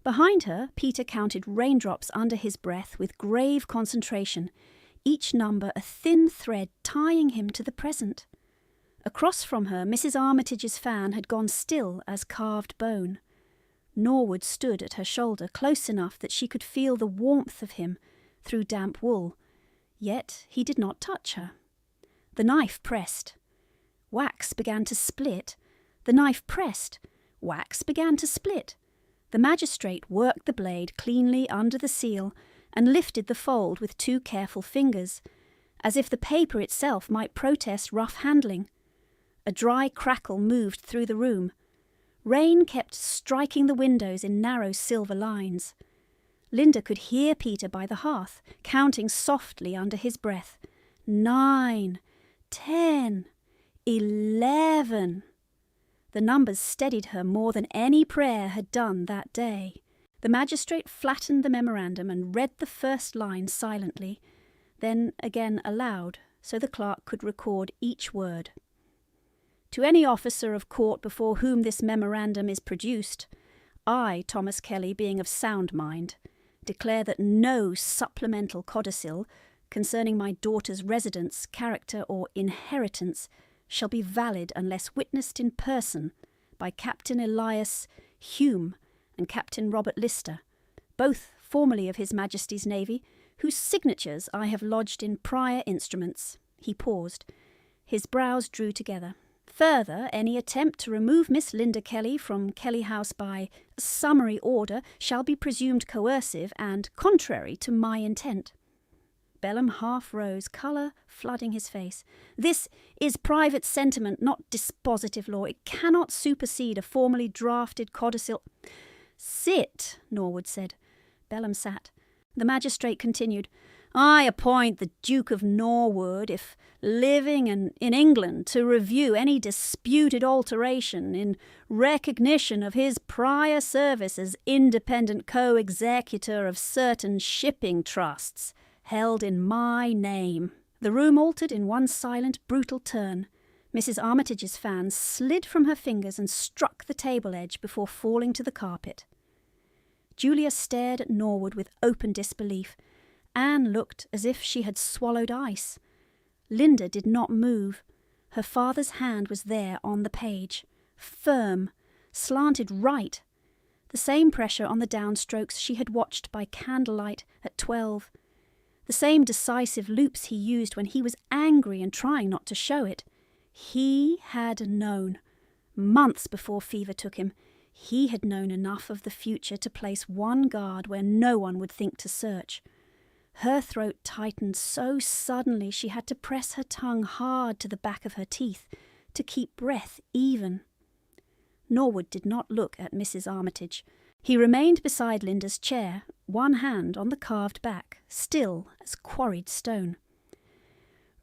Behind her, Peter counted raindrops under his breath with grave concentration, each number a thin thread tying him to the present. Across from her, Mrs. Armitage's fan had gone still as carved bone. Norwood stood at her shoulder, close enough that she could feel the warmth of him through damp wool, yet he did not touch her. The knife pressed. Wax began to split. The knife pressed. Wax began to split. The magistrate worked the blade cleanly under the seal and lifted the fold with two careful fingers, as if the paper itself might protest rough handling. A dry crackle moved through the room. Rain kept striking the windows in narrow silver lines. Linda could hear Peter by the hearth, counting softly under his breath. 9, 10, 11. The numbers steadied her more than any prayer had done that day. The magistrate flattened the memorandum and read the first line silently, then again aloud, so the clerk could record each word. To any officer of court before whom this memorandum is produced, I, Thomas Kelly, being of sound mind, declare that no supplemental codicil concerning my daughter's residence, character, or inheritance shall be valid unless witnessed in person by Captain Elias Hume and Captain Robert Lister, both formerly of His Majesty's Navy, whose signatures I have lodged in prior instruments. He paused. His brows drew together. Further, any attempt to remove Miss Linda Kelly from Kelly House by summary order shall be presumed coercive and contrary to my intent. Belham half rose, colour flooding his face. This is private sentiment, not dispositive law. It cannot supersede a formally drafted codicil. Sit, Norwood said. Belham sat. The magistrate continued. I appoint the Duke of Norwood, if living in England, to review any disputed alteration in recognition of his prior service as independent co-executor of certain shipping trusts held in my name. The room altered in one silent, brutal turn. Mrs. Armitage's fan slid from her fingers and struck the table edge before falling to the carpet. Julia stared at Norwood with open disbelief. Anne looked as if she had swallowed ice. Linda did not move. Her father's hand was there on the page, firm, slanted right. The same pressure on the downstrokes she had watched by candlelight at 12. The same decisive loops he used when he was angry and trying not to show it. He had known. Months before fever took him, he had known enough of the future to place one guard where no one would think to search. Her throat tightened so suddenly she had to press her tongue hard to the back of her teeth to keep breath even. Norwood did not look at Mrs. Armitage. He remained beside Linda's chair, one hand on the carved back, still as quarried stone.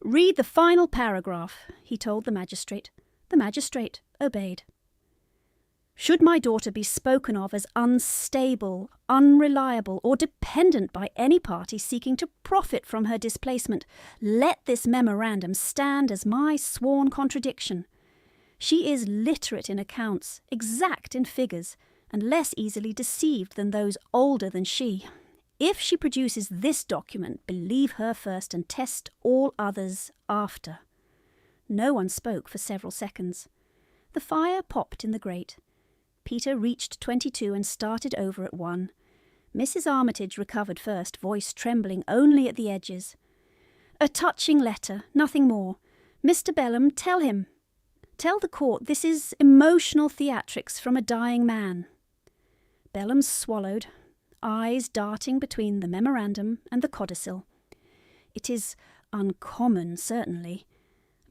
Read the final paragraph, he told the magistrate. The magistrate obeyed. Should my daughter be spoken of as unstable, unreliable, or dependent by any party seeking to profit from her displacement, let this memorandum stand as my sworn contradiction. She is literate in accounts, exact in figures, and less easily deceived than those older than she. If she produces this document, believe her first and test all others after. No one spoke for several seconds. The fire popped in the grate. Peter reached 22 and started over at 1. Mrs. Armitage recovered first, voice trembling only at the edges. A touching letter, nothing more. Mr. Belham, tell him. Tell the court this is emotional theatrics from a dying man. Belham swallowed, eyes darting between the memorandum and the codicil. It is uncommon, certainly,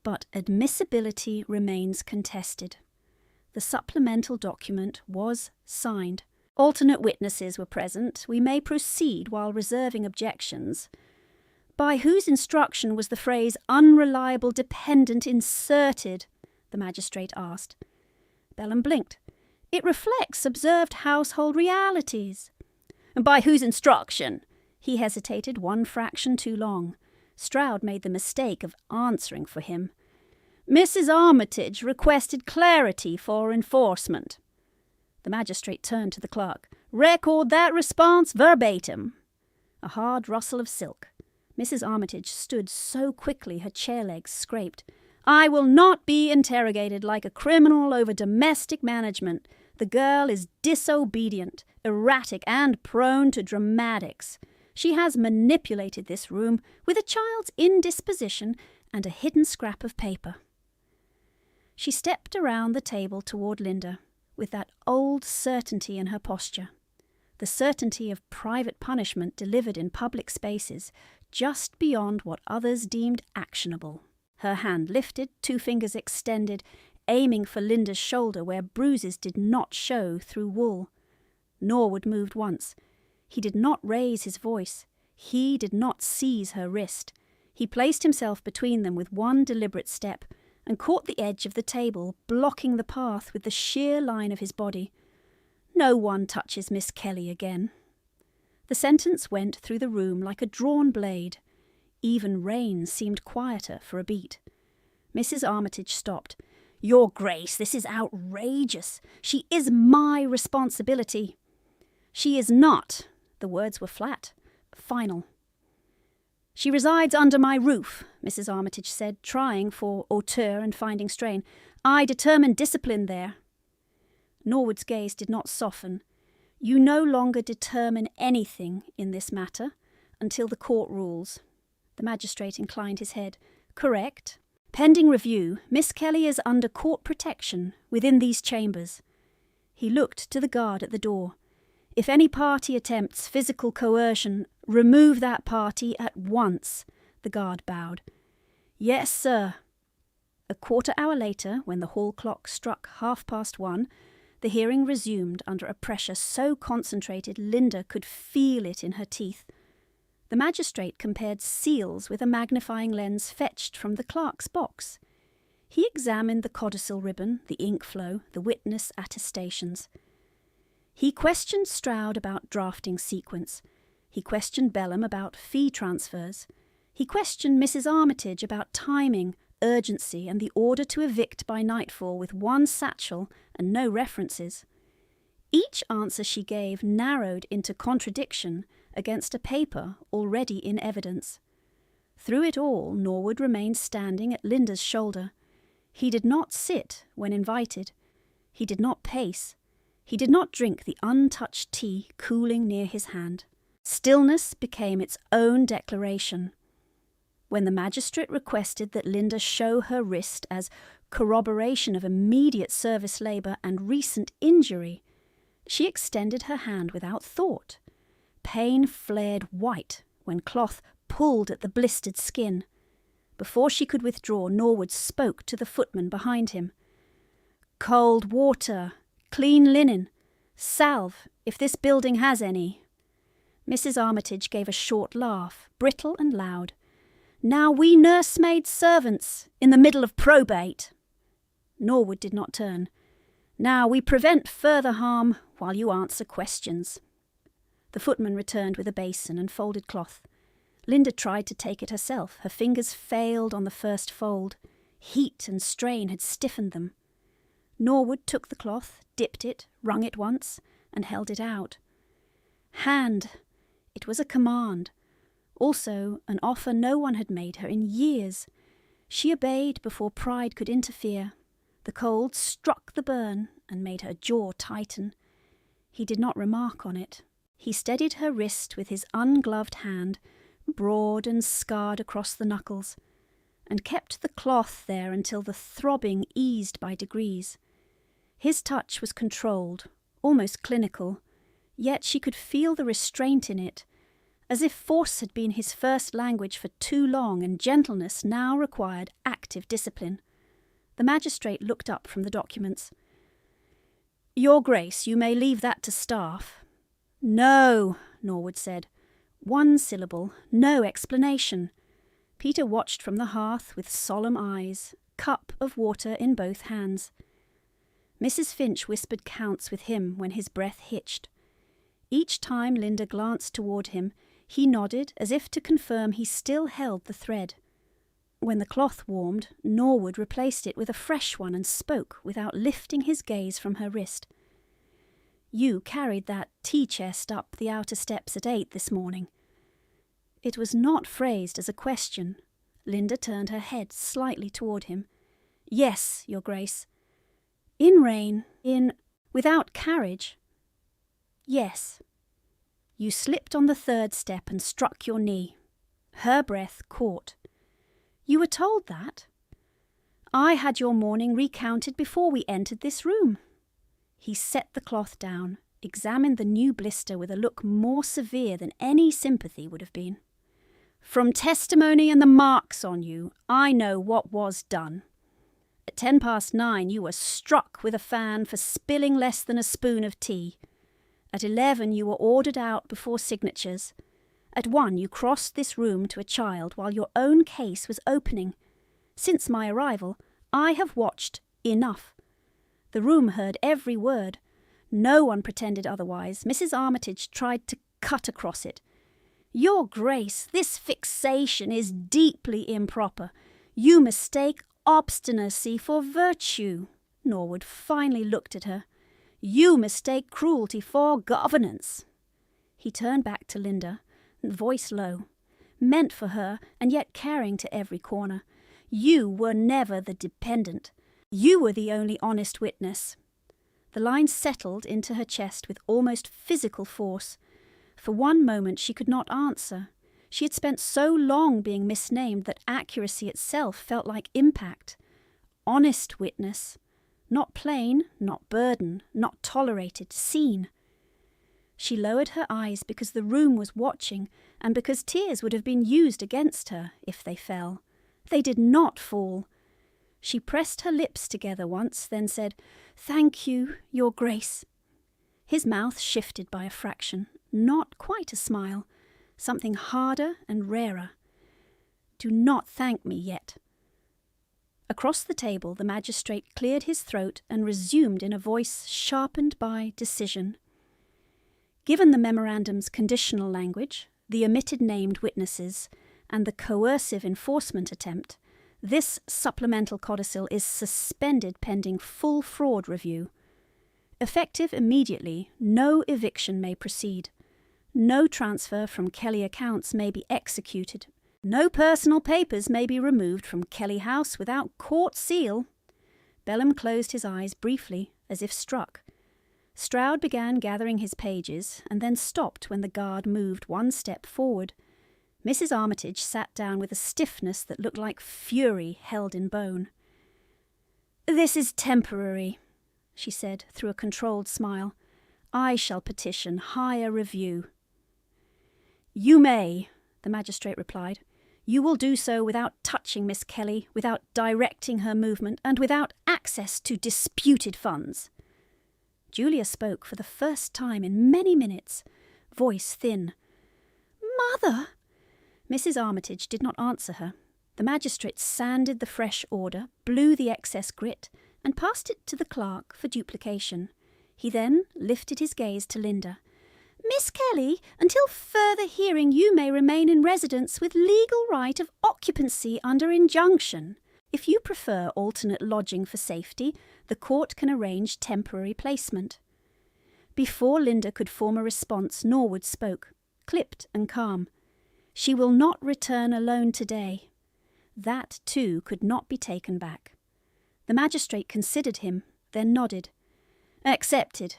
but admissibility remains contested. The supplemental document was signed. Alternate witnesses were present. We may proceed while reserving objections. By whose instruction was the phrase unreliable dependent inserted? The magistrate asked. Belham blinked. It reflects observed household realities. And by whose instruction? He hesitated one fraction too long. Stroud made the mistake of answering for him. Mrs. Armitage requested clarity for enforcement. The magistrate turned to the clerk. Record that response verbatim. A hard rustle of silk. Mrs. Armitage stood so quickly her chair legs scraped. I will not be interrogated like a criminal over domestic management. The girl is disobedient, erratic, and prone to dramatics. She has manipulated this room with a child's indisposition and a hidden scrap of paper. She stepped around the table toward Linda, with that old certainty in her posture, the certainty of private punishment delivered in public spaces, just beyond what others deemed actionable. Her hand lifted, 2 fingers extended, aiming for Linda's shoulder where bruises did not show through wool. Norwood moved once. He did not raise his voice. He did not seize her wrist. He placed himself between them with one deliberate step, and caught the edge of the table, blocking the path with the sheer line of his body. No one touches Miss Kelly again." The sentence went through the room like a drawn blade. Even rain seemed quieter for a beat. Mrs. Armitage stopped. "Your Grace, this is outrageous. She is my responsibility." "She is not." The words were flat, final. "She resides under my roof," Mrs. Armitage said, trying for hauteur and finding strain. "I determine discipline there." Norwood's gaze did not soften. "You no longer determine anything in this matter until the court rules." The magistrate inclined his head. "Correct. Pending review, Miss Kelly is under court protection within these chambers." He looked to the guard at the door. "If any party attempts physical coercion, remove that party at once." The guard bowed. "Yes, sir." A quarter-hour later, when the hall clock struck 1:30, the hearing resumed under a pressure so concentrated Linda could feel it in her teeth. The magistrate compared seals with a magnifying lens fetched from the clerk's box. He examined the codicil ribbon, the ink flow, the witness attestations. He questioned Stroud about drafting sequence. He questioned Bellum about fee transfers. He questioned Mrs. Armitage about timing, urgency, and the order to evict by nightfall with one satchel and no references. Each answer she gave narrowed into contradiction against a paper already in evidence. Through it all, Norwood remained standing at Linda's shoulder. He did not sit when invited. He did not pace. He did not drink the untouched tea cooling near his hand. Stillness became its own declaration. When the magistrate requested that Linda show her wrist as corroboration of immediate service labour and recent injury, she extended her hand without thought. Pain flared white when cloth pulled at the blistered skin. Before she could withdraw, Norwood spoke to the footman behind him. "Cold water, clean linen, salve, if this building has any." Mrs. Armitage gave a short laugh, brittle and loud. "Now we nursemaid servants, in the middle of probate." Norwood did not turn. "Now we prevent further harm while you answer questions." The footman returned with a basin and folded cloth. Linda tried to take it herself. Her fingers failed on the first fold. Heat and strain had stiffened them. Norwood took the cloth, dipped it, wrung it once, and held it out. Hand. It was a command. Also, an offer no one had made her in years. She obeyed before pride could interfere. The cold struck the burn and made her jaw tighten. He did not remark on it. He steadied her wrist with his ungloved hand, broad and scarred across the knuckles, and kept the cloth there until the throbbing eased by degrees. His touch was controlled, almost clinical, yet she could feel the restraint in it, as if force had been his first language for too long and gentleness now required active discipline. The magistrate looked up from the documents. "Your Grace, you may leave that to staff." "No," Norwood said. One syllable, no explanation. Peter watched from the hearth with solemn eyes, cup of water in both hands. Mrs. Finch whispered counts with him when his breath hitched. Each time Linda glanced toward him, he nodded as if to confirm he still held the thread. When the cloth warmed, Norwood replaced it with a fresh one and spoke without lifting his gaze from her wrist. "You carried that tea-chest up the outer steps at 8 this morning." It was not phrased as a question. Linda turned her head slightly toward him. "Yes, Your Grace." "In rain, without carriage?" "Yes." "You slipped on the 3rd step and struck your knee." Her breath caught. "You were told that?" "I had your morning recounted before we entered this room." He set the cloth down, examined the new blister with a look more severe than any sympathy would have been. "From testimony and the marks on you, I know what was done. At 9:10 you were struck with a fan for spilling less than a spoon of tea. At 11 you were ordered out before signatures. At 1 you crossed this room to a child while your own case was opening. Since my arrival, I have watched enough. The room heard every word. No one pretended otherwise. Mrs. Armitage tried to cut across it. "Your Grace, this fixation is deeply improper. You mistake obstinacy for virtue." Norwood finally looked at her. "You mistake cruelty for governance." He turned back to Linda, voice low, meant for her and yet carrying to every corner. "You were never the dependent. You were the only honest witness." The line settled into her chest with almost physical force. For one moment she could not answer. She had spent so long being misnamed that accuracy itself felt like impact. Honest witness. Not plain, not burden, not tolerated, seen. She lowered her eyes because the room was watching and because tears would have been used against her if they fell. They did not fall. She pressed her lips together once, then said, "Thank you, Your Grace." His mouth shifted by a fraction, not quite a smile, something harder and rarer. "Do not thank me yet." Across the table, the magistrate cleared his throat and resumed in a voice sharpened by decision. Given the memorandum's conditional language, the omitted named witnesses, and the coercive enforcement attempt, this supplemental codicil is suspended pending full fraud review. Effective immediately, no eviction may proceed. No transfer from Kelly accounts may be executed. No personal papers may be removed from Kelly House without court seal. Belham closed his eyes briefly, as if struck. Stroud began gathering his pages, and then stopped when the guard moved one step forward. Mrs. Armitage sat down with a stiffness that looked like fury held in bone. "This is temporary," she said through a controlled smile. "I shall petition higher review." "You may," the magistrate replied. "You will do so without touching Miss Kelly, without directing her movement, and without access to disputed funds." Julia spoke for the first time in many minutes, voice thin. "Mother!" Mrs. Armitage did not answer her. The magistrate sanded the fresh order, blew the excess grit, and passed it to the clerk for duplication. He then lifted his gaze to Linda. "Miss Kelly, until further hearing you may remain in residence with legal right of occupancy under injunction. If you prefer alternate lodging for safety, the court can arrange temporary placement." Before Linda could form a response, Norwood spoke, clipped and calm. "She will not return alone today." That, too, could not be taken back. The magistrate considered him, then nodded. "Accepted.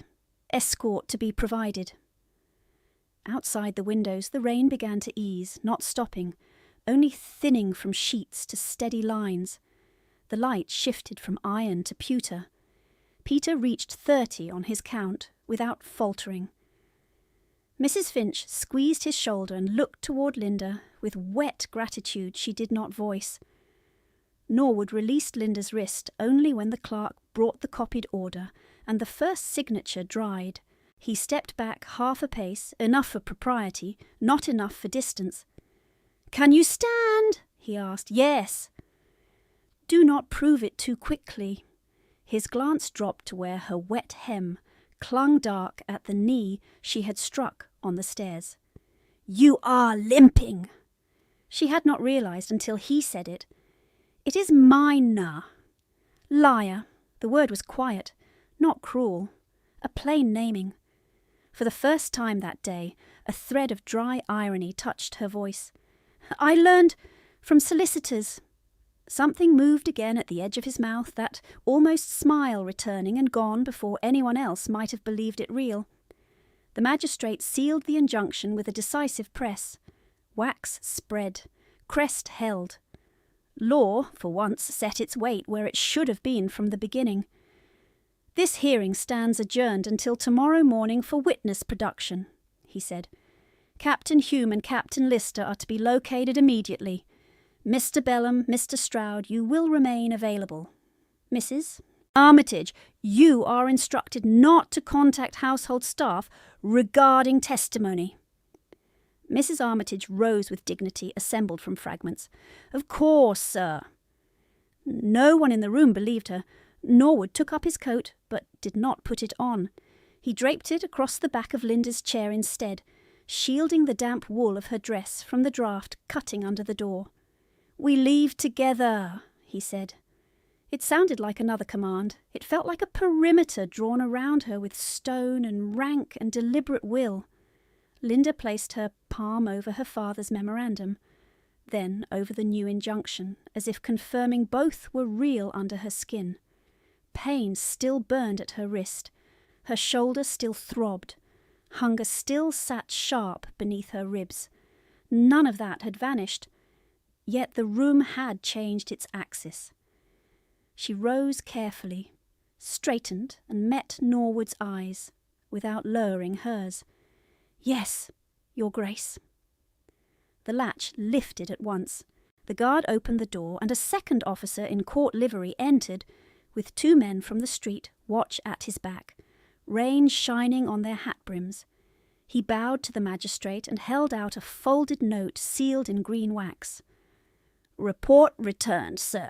Escort to be provided." Outside the windows the rain began to ease, not stopping, only thinning from sheets to steady lines. The light shifted from iron to pewter. Peter reached 30 on his count, without faltering. Mrs. Finch squeezed his shoulder and looked toward Linda with wet gratitude she did not voice. Norwood released Linda's wrist only when the clerk brought the copied order and the first signature dried. He stepped back half a pace, enough for propriety, not enough for distance. "Can you stand?" he asked. "Yes." "Do not prove it too quickly." His glance dropped to where her wet hem clung dark at the knee she had struck on the stairs. "You are limping." She had not realized until he said it. "It is minor." Liar. The word was quiet, not cruel. A plain naming. For the first time that day, a thread of dry irony touched her voice. "I learned from solicitors." Something moved again at the edge of his mouth, that almost smile returning and gone before anyone else might have believed it real. The magistrate sealed the injunction with a decisive press. Wax spread. Crest held. Law, for once, set its weight where it should have been from the beginning. "This hearing stands adjourned until tomorrow morning for witness production," he said. "Captain Hume and Captain Lister are to be located immediately. Mr. Belham, Mr. Stroud, you will remain available. Mrs. Armitage, you are instructed not to contact household staff regarding testimony." Mrs. Armitage rose with dignity assembled from fragments. "Of course, sir." No one in the room believed her. Norwood took up his coat, but did not put it on. He draped it across the back of Linda's chair instead, shielding the damp wool of her dress from the draught cutting under the door. "We leave together," he said. It sounded like another command. It felt like a perimeter drawn around her with stone and rank and deliberate will. Linda placed her palm over her father's memorandum, then over the new injunction, as if confirming both were real under her skin. Pain still burned at her wrist. Her shoulder still throbbed. Hunger still sat sharp beneath her ribs. None of that had vanished, yet the room had changed its axis. She rose carefully, straightened, and met Norwood's eyes, without lowering hers. "Yes, Your Grace." The latch lifted at once. The guard opened the door, and a second officer in court livery entered, with 2 men from the street, watch at his back, rain shining on their hat brims. He bowed to the magistrate and held out a folded note sealed in green wax. "Report returned, sir.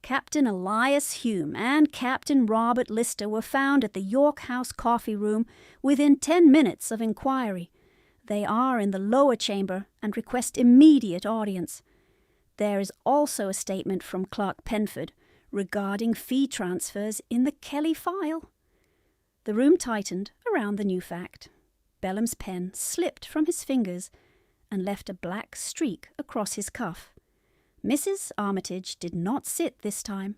Captain Elias Hume and Captain Robert Lister were found at the York House coffee room within 10 minutes of inquiry. They are in the lower chamber and request immediate audience. There is also a statement from Clerk Penford regarding fee transfers in the Kelly file." The room tightened around the new fact. Belham's pen slipped from his fingers and left a black streak across his cuff. Mrs. Armitage did not sit this time.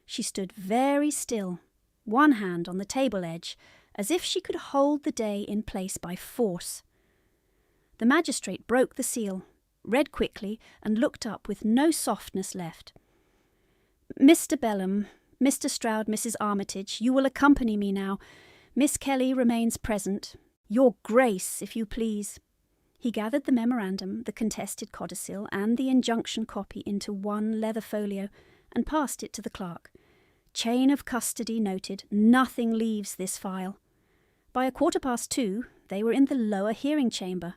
She stood very still, one hand on the table edge, as if she could hold the day in place by force. The magistrate broke the seal, read quickly, and looked up with no softness left. "Mr. Belham, Mr. Stroud, Mrs. Armitage, you will accompany me now. Miss Kelly remains present. Your Grace, if you please." He gathered the memorandum, the contested codicil, and the injunction copy into one leather folio and passed it to the clerk. "Chain of custody noted. Nothing leaves this file." By 2:15, they were in the lower hearing chamber,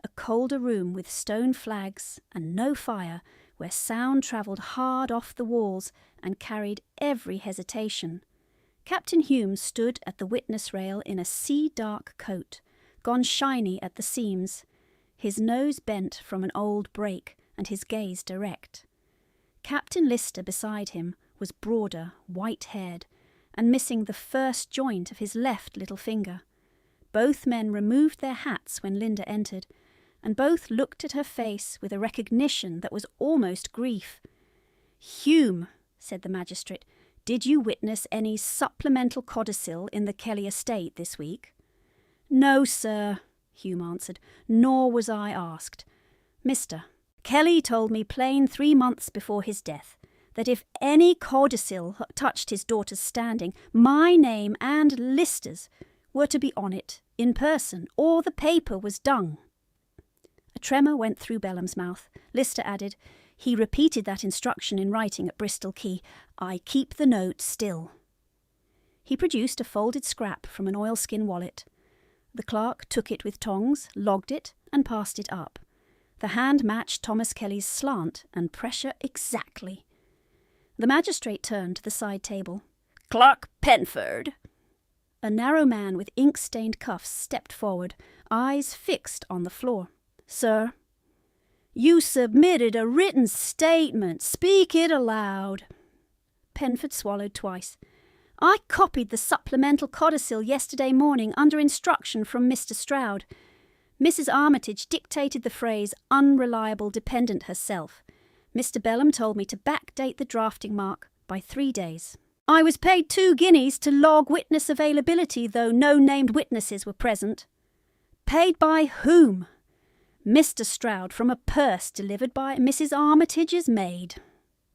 a colder room with stone flags and no fire, where sound travelled hard off the walls and carried every hesitation. Captain Hume stood at the witness rail in a sea-dark coat, gone shiny at the seams, his nose bent from an old break and his gaze direct. Captain Lister beside him was broader, white-haired, and missing the first joint of his left little finger. Both men removed their hats when Linda entered, and both looked at her face with a recognition that was almost grief. "Hume," said the magistrate, "did you witness any supplemental codicil in the Kelly estate this week?" "No, sir," Hume answered, "nor was I asked. Mister, Kelly told me plain 3 months before his death that if any codicil touched his daughter's standing, my name and Lister's were to be on it in person, or the paper was dung." A tremor went through Belham's mouth. Lister added, "He repeated that instruction in writing at Bristol Quay. I keep the note still." He produced a folded scrap from an oilskin wallet. The clerk took it with tongs, logged it, and passed it up. The hand matched Thomas Kelly's slant and pressure exactly. The magistrate turned to the side table. "Clerk Penford." A narrow man with ink-stained cuffs stepped forward, eyes fixed on the floor. "Sir." "You submitted a written statement. Speak it aloud." Penford swallowed twice. "I copied the supplemental codicil yesterday morning under instruction from Mr. Stroud. Mrs. Armitage dictated the phrase unreliable dependent herself. Mr. Belham told me to backdate the drafting mark by 3 days. I was paid 2 guineas to log witness availability, though no named witnesses were present." "Paid by whom?" "Mr. Stroud, from a purse delivered by Mrs. Armitage's maid."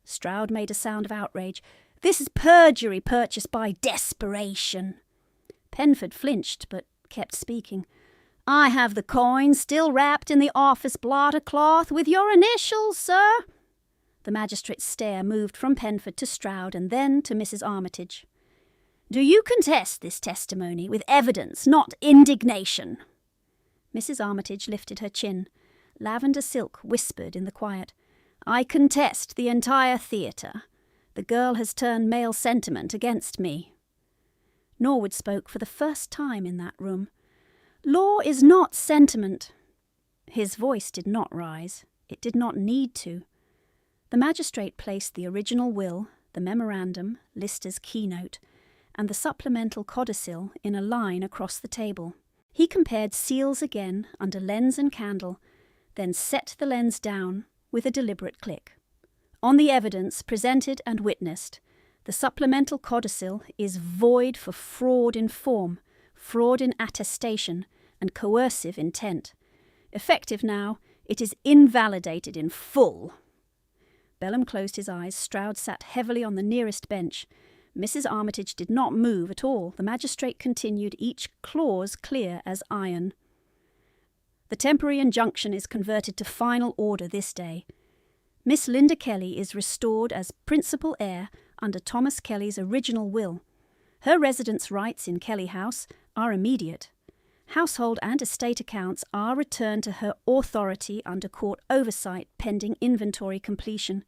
Stroud made a sound of outrage. "This is perjury purchased by desperation." Penford flinched, but kept speaking. "I have the coin still wrapped in the office blotter cloth with your initials, sir." The magistrate's stare moved from Penford to Stroud and then to Mrs. Armitage. "Do you contest this testimony with evidence, not indignation?" Mrs. Armitage lifted her chin. Lavender silk whispered in the quiet. "I contest the entire theatre. The girl has turned male sentiment against me." Norwood spoke for the first time in that room. "Law is not sentiment." His voice did not rise. It did not need to. The magistrate placed the original will, the memorandum, Lister's keynote, and the supplemental codicil in a line across the table. He compared seals again under lens and candle, then set the lens down with a deliberate click. "On the evidence presented and witnessed, the supplemental codicil is void for fraud in form, fraud in attestation, and coercive intent. Effective now, it is invalidated in full." Belham closed his eyes. Stroud sat heavily on the nearest bench. Mrs. Armitage did not move at all. The magistrate continued, each clause clear as iron. "The temporary injunction is converted to final order this day. Miss Linda Kelly is restored as principal heir under Thomas Kelly's original will. Her residence rights in Kelly House are immediate. Household and estate accounts are returned to her authority under court oversight pending inventory completion.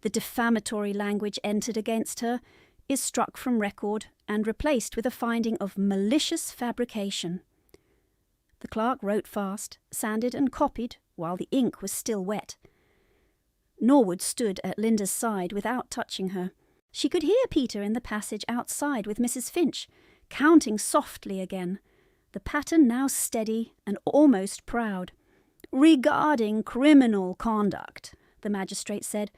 The defamatory language entered against her is struck from record and replaced with a finding of malicious fabrication." The clerk wrote fast, sanded and copied while the ink was still wet. Norwood stood at Linda's side without touching her. She could hear Peter in the passage outside with Mrs. Finch, counting softly again, the pattern now steady and almost proud. "Regarding criminal conduct," the magistrate said,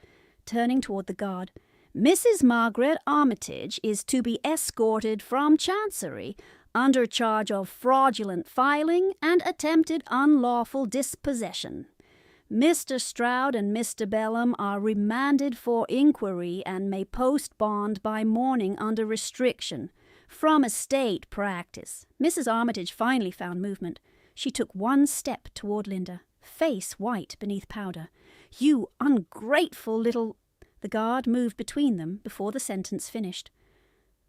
turning toward the guard, "Mrs. Margaret Armitage is to be escorted from Chancery under charge of fraudulent filing and attempted unlawful dispossession. Mr. Stroud and Mr. Belham are remanded for inquiry and may post bond by morning under restriction. From estate practice." Mrs. Armitage finally found movement. She took one step toward Linda, face white beneath powder. "You ungrateful little—" The guard moved between them before the sentence finished.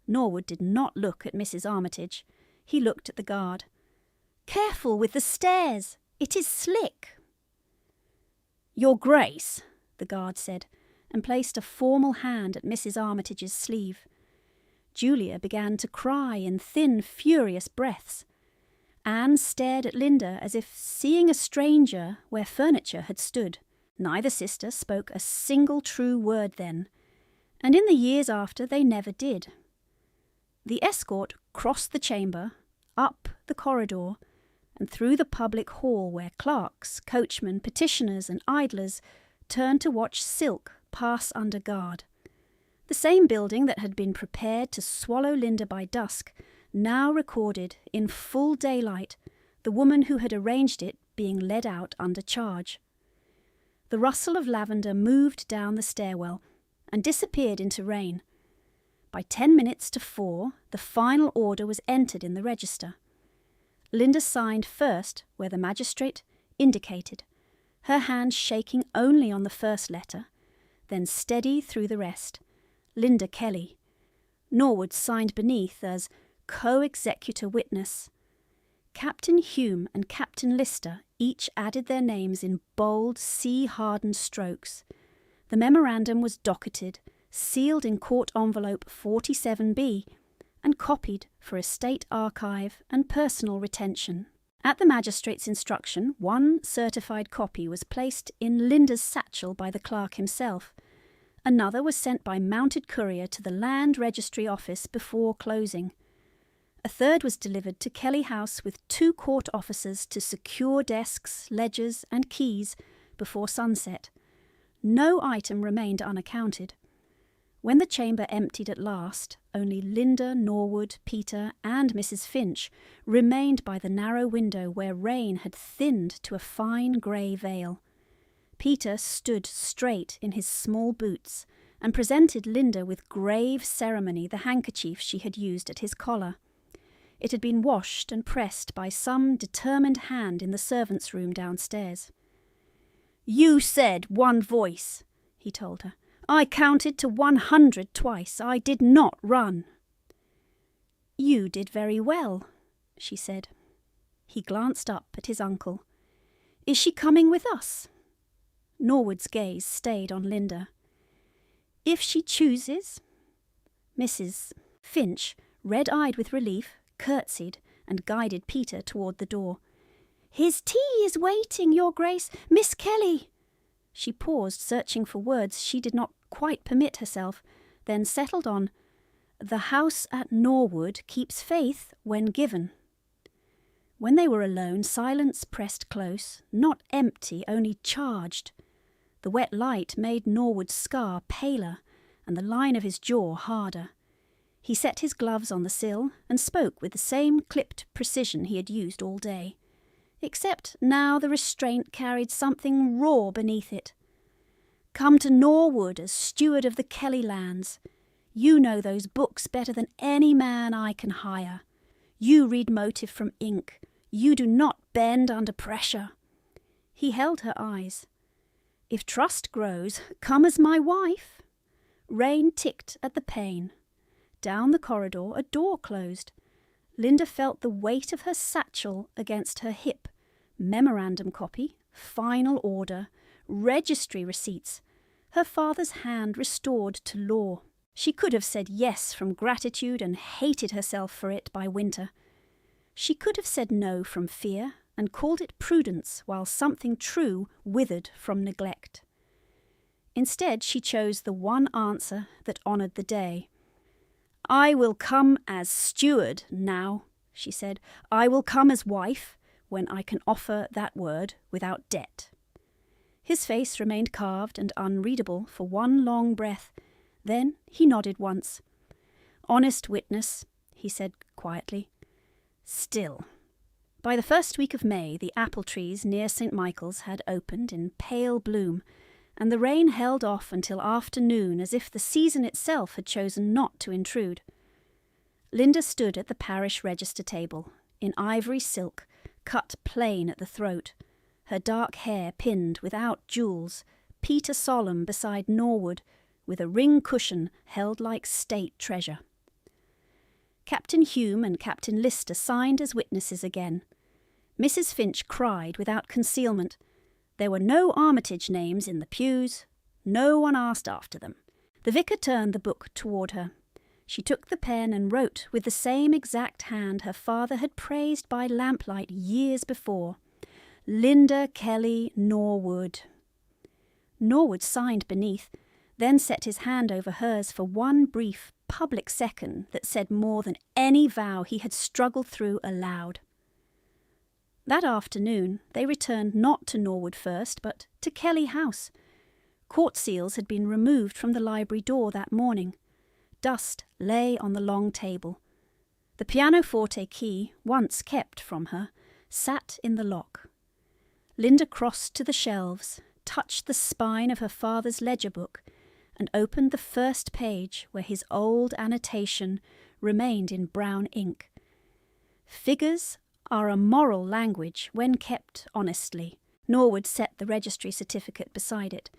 Norwood did not look at Mrs. Armitage. He looked at the guard. "Careful with the stairs. It is slick." "Your Grace," the guard said, and placed a formal hand at Mrs. Armitage's sleeve. Julia began to cry in thin, furious breaths. Anne stared at Linda as if seeing a stranger where furniture had stood. Neither sister spoke a single true word then, and in the years after they never did. The escort crossed the chamber, up the corridor, and through the public hall where clerks, coachmen, petitioners and idlers turned to watch Silk pass under guard. The same building that had been prepared to swallow Linda by dusk now recorded in full daylight the woman who had arranged it being led out under charge. The rustle of lavender moved down the stairwell and disappeared into rain. By 10 minutes to 4, the final order was entered in the register. Linda signed first where the magistrate indicated, her hand shaking only on the first letter, then steady through the rest. Linda Kelly. Norwood signed beneath as co-executor witness. Captain Hume and Captain Lister each added their names in bold, sea-hardened strokes. The memorandum was docketed, sealed in court envelope 47B, and copied for estate archive and personal retention. At the magistrate's instruction, one certified copy was placed in Linda's satchel by the clerk himself. Another was sent by mounted courier to the Land Registry Office before closing. A third was delivered to Kelly House with 2 court officers to secure desks, ledgers and keys before sunset. No item remained unaccounted. When the chamber emptied at last, only Linda, Norwood, Peter and Mrs. Finch remained by the narrow window where rain had thinned to a fine grey veil. Peter stood straight in his small boots and presented Linda with grave ceremony the handkerchief she had used at his collar. It had been washed and pressed by some determined hand in the servants' room downstairs. "You said one voice," he told her. "I counted to 100 twice. I did not run." "You did very well," she said. He glanced up at his uncle. "Is she coming with us?" Norwood's gaze stayed on Linda. "If she chooses." Mrs. Finch red-eyed with relief, curtsied and guided Peter toward the door. "His tea is waiting, Your Grace, Miss Kelly." She paused, searching for words she did not quite permit herself, then settled on, "The house at Norwood keeps faith when given." When they were alone, silence pressed close, not empty, only charged. The wet light made Norwood's scar paler and the line of his jaw harder. He set his gloves on the sill and spoke with the same clipped precision he had used all day, except now the restraint carried something raw beneath it. "Come to Norwood as steward of the Kelly lands. You know those books better than any man I can hire. You read motive from ink. You do not bend under pressure." He held her eyes. "If trust grows, come as my wife." Rain ticked at the pane. Down the corridor a door closed. Linda felt the weight of her satchel against her hip. Memorandum copy, final order, registry receipts. Her father's hand restored to law. She could have said yes from gratitude and hated herself for it by winter. She could have said no from fear and called it prudence while something true withered from neglect. Instead, she chose the one answer that honoured the day. "I will come as steward now," she said. "I will come as wife when I can offer that word without debt." His face remained carved and unreadable for one long breath. Then he nodded once. "Honest witness," he said quietly. "Still." By the first week of May, the apple trees near St. Michael's had opened in pale bloom, and the rain held off until afternoon as if the season itself had chosen not to intrude. Linda stood at the parish register table, in ivory silk, cut plain at the throat, her dark hair pinned without jewels, Peter solemn beside Norwood, with a ring cushion held like state treasure. Captain Hume and Captain Lister signed as witnesses again. Mrs. Finch cried without concealment. There were no Armitage names in the pews. No one asked after them. The vicar turned the book toward her. She took the pen and wrote with the same exact hand her father had praised by lamplight years before. "Linda Kelly Norwood." Norwood signed beneath, then set his hand over hers for one brief, public second that said more than any vow he had struggled through aloud. That afternoon they returned not to Norwood first, but to Kelly House. Court seals had been removed from the library door that morning. Dust lay on the long table. The pianoforte key, once kept from her, sat in the lock. Linda crossed to the shelves, touched the spine of her father's ledger book, and opened the first page where his old annotation remained in brown ink. "Figures are a moral language when kept honestly." Norwood set the registry certificate beside it.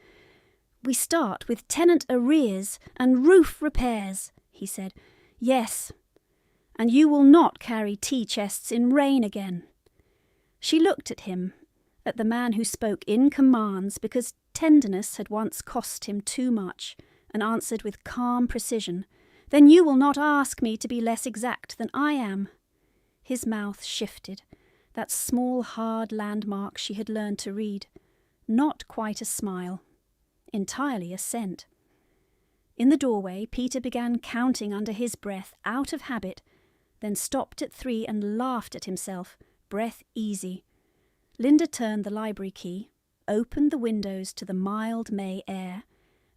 "We start with tenant arrears and roof repairs," he said. "Yes, and you will not carry tea chests in rain again." She looked at him, at the man who spoke in commands because tenderness had once cost him too much, and answered with calm precision, "Then you will not ask me to be less exact than I am." His mouth shifted, that small hard landmark she had learned to read. Not quite a smile, entirely assent. In the doorway, Peter began counting under his breath, out of habit, then stopped at 3 and laughed at himself, breath easy. Linda turned the library key, opened the windows to the mild May air,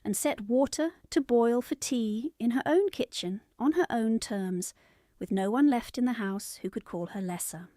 and set water to boil for tea in her own kitchen on her own terms, with no one left in the house who could call her lesser.